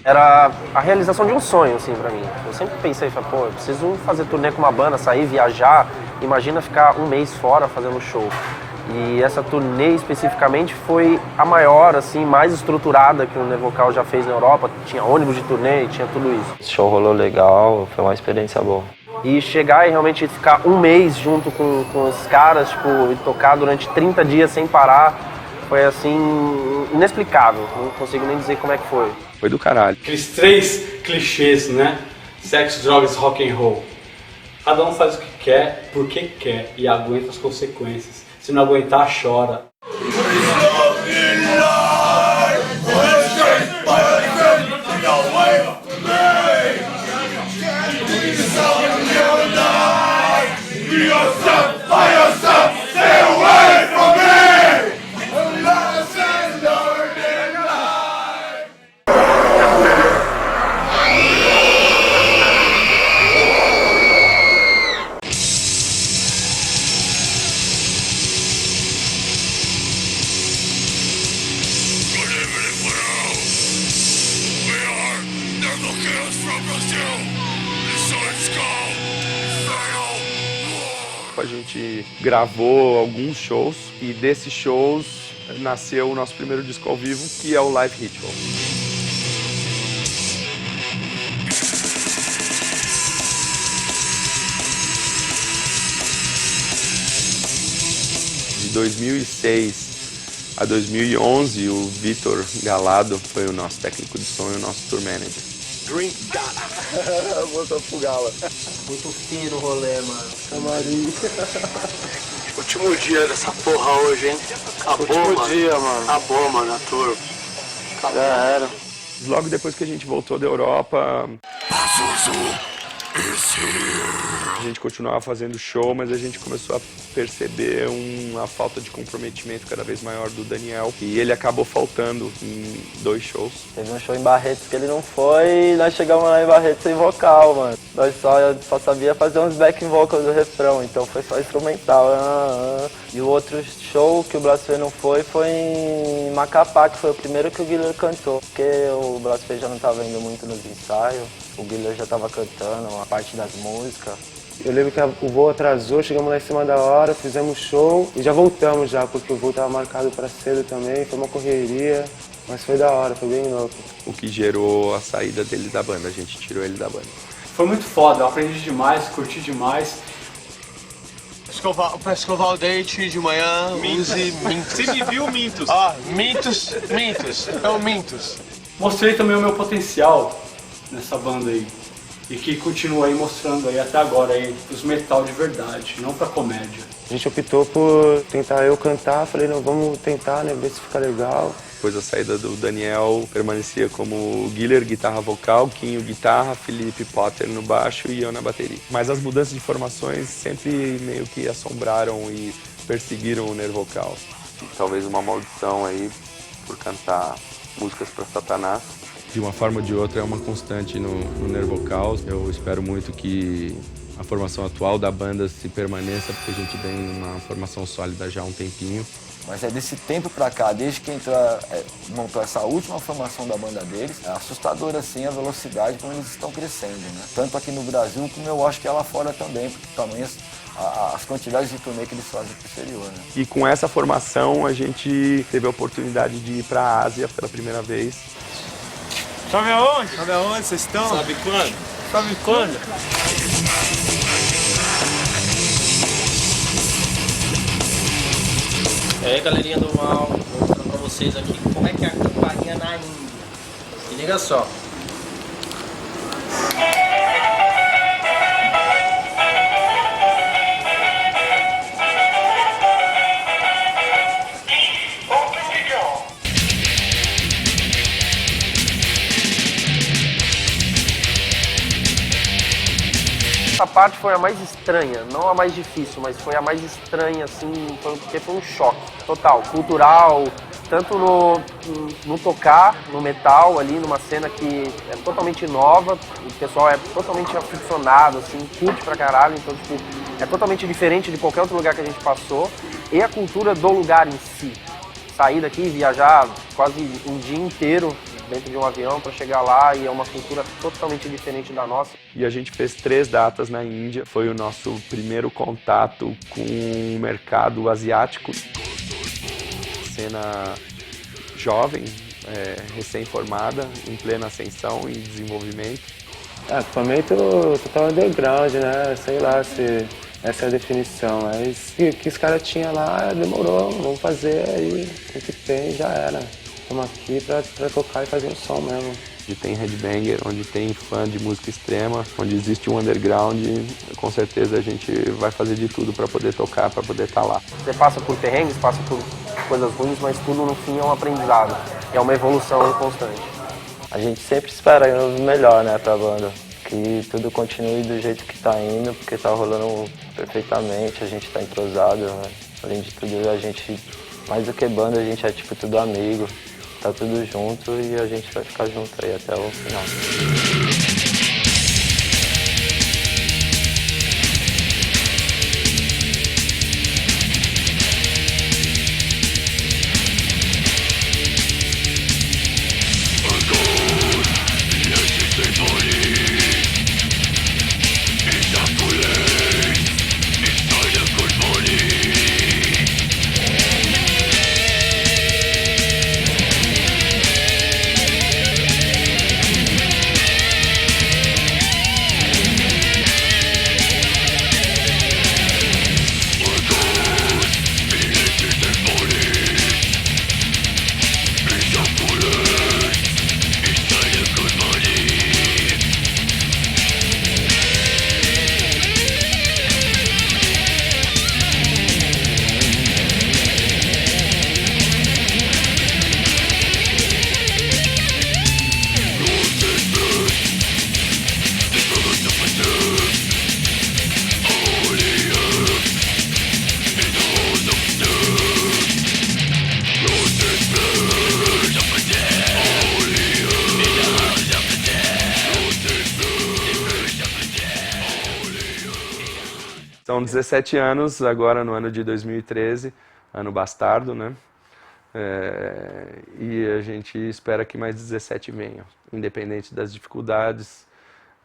Era a realização de um sonho, assim, pra mim. Eu sempre pensei, pô, eu preciso fazer turnê com uma banda, sair, viajar. Imagina ficar um mês fora fazendo show. E essa turnê especificamente foi a maior, assim, mais estruturada que o Nevocal já fez na Europa. Tinha ônibus de turnê, tinha tudo isso. O show rolou legal, foi uma experiência boa. E chegar e realmente ficar um mês junto com os caras, tipo, e tocar durante 30 dias sem parar, foi assim, inexplicável. Não consigo nem dizer como é que foi. Foi do caralho. Aqueles 3 clichês, né? Sexo, drogas, rock and roll. Cada um faz o que quer, porque quer, e aguenta as consequências. Se não aguentar, chora. A gente gravou alguns shows e desses shows nasceu o nosso primeiro disco ao vivo, que é o Live Ritual. De 2006 a 2011, o Vitor Galado foi o nosso técnico de som e o nosso tour manager. Drink Gala. Voltou pro Gala. Muito fino o rolê, mano. Camarim. Último dia dessa porra hoje, hein? Acabou, Último mano. dia, mano. Acabou, mano, a tour. Já era. Logo depois que a gente voltou da Europa, a gente continuava fazendo show, mas a gente começou a perceber uma falta de comprometimento cada vez maior do Daniel. E ele acabou faltando em 2 shows. Teve um show em Barretos que ele não foi e nós chegamos lá em Barretos sem vocal, mano. Nós só sabia fazer uns back vocals do refrão, então foi só instrumental. E o outro show que o Blasphemous não foi em Macapá, que foi o primeiro que o Guiller cantou. Porque o Blasphemous já não estava indo muito nos ensaios, o Guiller já estava cantando uma parte das músicas. Eu lembro que o voo atrasou, chegamos lá em cima da hora, fizemos show e já voltamos já, porque o voo estava marcado para cedo também, foi uma correria, mas foi da hora, foi bem louco. O que gerou a saída dele da banda, a gente tirou ele da banda. Foi muito foda, eu aprendi demais, curti demais. Pra escovar o dente de manhã, use Mintos. Você me viu, Mintos? Mintos. É o Mintos. Mostrei também o meu potencial nessa banda aí. e que continua aí mostrando aí até agora aí os metal de verdade, não pra comédia. A gente optou por tentar eu cantar, falei, não, vamos tentar, né, ver se fica legal. Depois da saída do Daniel, permanecia como Guiller, guitarra vocal, Quinho, guitarra, Felipe Potter no baixo e eu na bateria. Mas as mudanças de formações sempre meio que assombraram e perseguiram o Nervocaus. Talvez uma maldição aí por cantar músicas para Satanás. De uma forma ou de outra é uma constante no Nervocaus. Eu espero muito que a formação atual da banda se permaneça, porque a gente vem numa formação sólida já há um tempinho. Mas é desse tempo pra cá, desde que montou essa última formação da banda deles, é assustador assim a velocidade como eles estão crescendo, né? Tanto aqui no Brasil como eu acho que é lá fora também, porque também as quantidades de turnê que eles fazem pro exterior, né? E com essa formação a gente teve a oportunidade de ir para a Ásia pela primeira vez. Sabe aonde? Sabe aonde vocês estão? Sabe quando? Sabe quando? E aí, galerinha do mal, vou mostrar pra vocês aqui como é que é a campainha na Índia. Se liga só. Essa parte foi a mais estranha, não a mais difícil, mas foi a mais estranha, assim, porque foi um choque total, cultural, tanto no tocar, no metal ali, numa cena que é totalmente nova, o pessoal é totalmente aficionado, assim, curte pra caralho, então, tipo, é totalmente diferente de qualquer outro lugar que a gente passou, e a cultura do lugar em si. Sair daqui e viajar quase um dia inteiro dentro de um avião para chegar lá, e é uma cultura totalmente diferente da nossa. E a gente fez 3 datas na Índia, foi o nosso primeiro contato com o mercado asiático. Cena jovem, recém-formada, em plena ascensão e desenvolvimento. Foi meio total underground, né? Sei lá se essa é a definição, mas o que os caras tinham lá, demorou, vamos fazer aí, o que tem já era. Estamos aqui pra tocar e fazer um som mesmo. Onde tem headbanger, onde tem fã de música extrema, onde existe um underground, com certeza a gente vai fazer de tudo para poder tocar, para poder estar lá. Você passa por perrengues, passa por coisas ruins, mas tudo no fim é um aprendizado, é uma evolução constante. A gente sempre espera o melhor, né, pra banda. Que tudo continue do jeito que tá indo, porque tá rolando perfeitamente, a gente tá entrosado, né? Além de tudo, a gente, mais do que banda, a gente é tipo tudo amigo. Tá tudo junto e a gente vai ficar junto aí até o final. São 17 anos, agora no ano de 2013, ano bastardo, né? E a gente espera que mais 17 venham. Independente das dificuldades,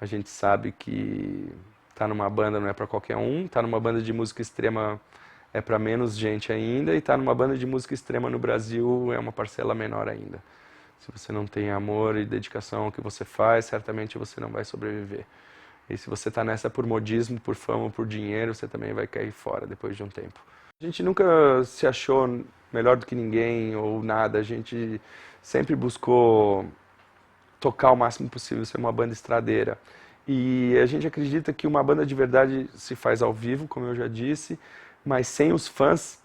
a gente sabe que tá numa banda não é para qualquer um, tá numa banda de música extrema é para menos gente ainda, e tá numa banda de música extrema no Brasil é uma parcela menor ainda. Se você não tem amor e dedicação ao que você faz, certamente você não vai sobreviver. E se você está nessa por modismo, por fama, por dinheiro, você também vai cair fora depois de um tempo. A gente nunca se achou melhor do que ninguém ou nada. A gente sempre buscou tocar o máximo possível, ser uma banda estradeira. E a gente acredita que uma banda de verdade se faz ao vivo, como eu já disse, mas sem os fãs,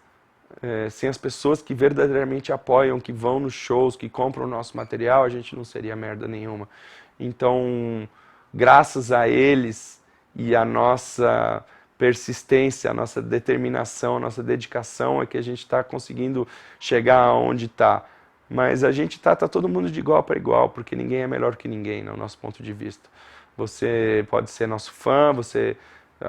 sem as pessoas que verdadeiramente apoiam, que vão nos shows, que compram o nosso material, a gente não seria merda nenhuma. Então, graças a eles e a nossa persistência, a nossa determinação, a nossa dedicação é que a gente está conseguindo chegar aonde está. Mas a gente tá todo mundo de igual para igual, porque ninguém é melhor que ninguém, no nosso ponto de vista. Você pode ser nosso fã, você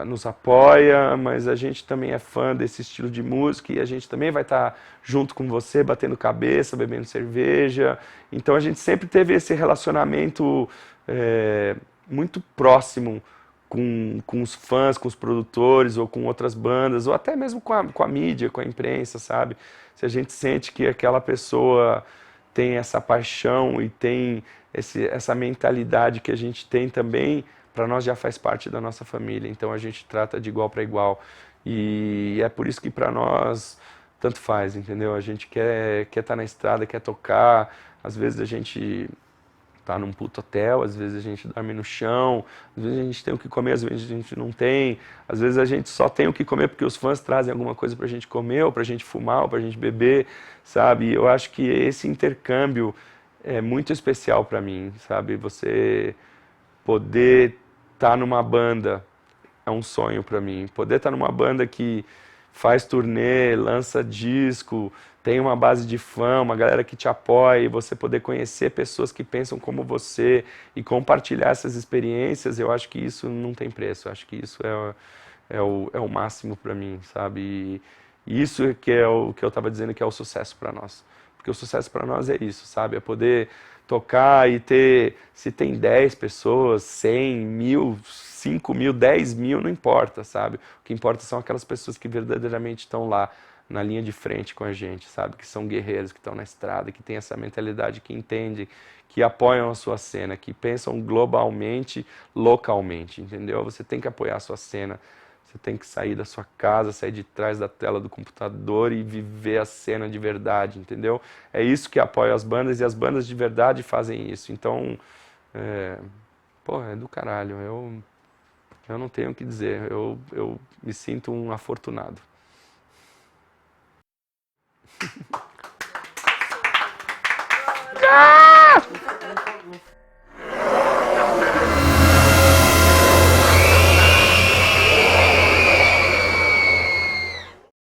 nos apoia, mas a gente também é fã desse estilo de música e a gente também vai estar junto com você, batendo cabeça, bebendo cerveja. Então a gente sempre teve esse relacionamento muito próximo com os fãs, com os produtores ou com outras bandas, ou até mesmo com a mídia, com a imprensa, sabe? Se a gente sente que aquela pessoa tem essa paixão e tem essa mentalidade que a gente tem também, para nós já faz parte da nossa família. Então a gente trata de igual para igual. E é por isso que para nós tanto faz, entendeu? A gente quer estar na estrada, quer tocar. Às vezes a gente tá num puto hotel, às vezes a gente dorme no chão, às vezes a gente tem o que comer, às vezes a gente não tem, às vezes a gente só tem o que comer porque os fãs trazem alguma coisa pra gente comer, ou pra gente fumar, ou pra gente beber, sabe? E eu acho que esse intercâmbio é muito especial pra mim, sabe? Você poder estar numa banda é um sonho pra mim, poder estar numa banda que faz turnê, lança disco, tem uma base de fã, uma galera que te apoia, e você poder conhecer pessoas que pensam como você e compartilhar essas experiências, eu acho que isso não tem preço, eu acho que isso é o máximo para mim, sabe? E isso que é o que eu estava dizendo que é o sucesso para nós, porque o sucesso para nós é isso, sabe? É poder tocar e ter, se tem 10 pessoas, 100, 1000, 5 mil, 10 mil, não importa, sabe? O que importa são aquelas pessoas que verdadeiramente estão lá, na linha de frente com a gente, sabe? Que são guerreiros, que estão na estrada, que têm essa mentalidade, que entendem, que apoiam a sua cena, que pensam globalmente, localmente, entendeu? Você tem que apoiar a sua cena, você tem que sair da sua casa, sair de trás da tela do computador e viver a cena de verdade, entendeu? É isso que apoia as bandas e as bandas de verdade fazem isso. Então, é do caralho. Eu não tenho o que dizer. Eu me sinto um afortunado. Ah!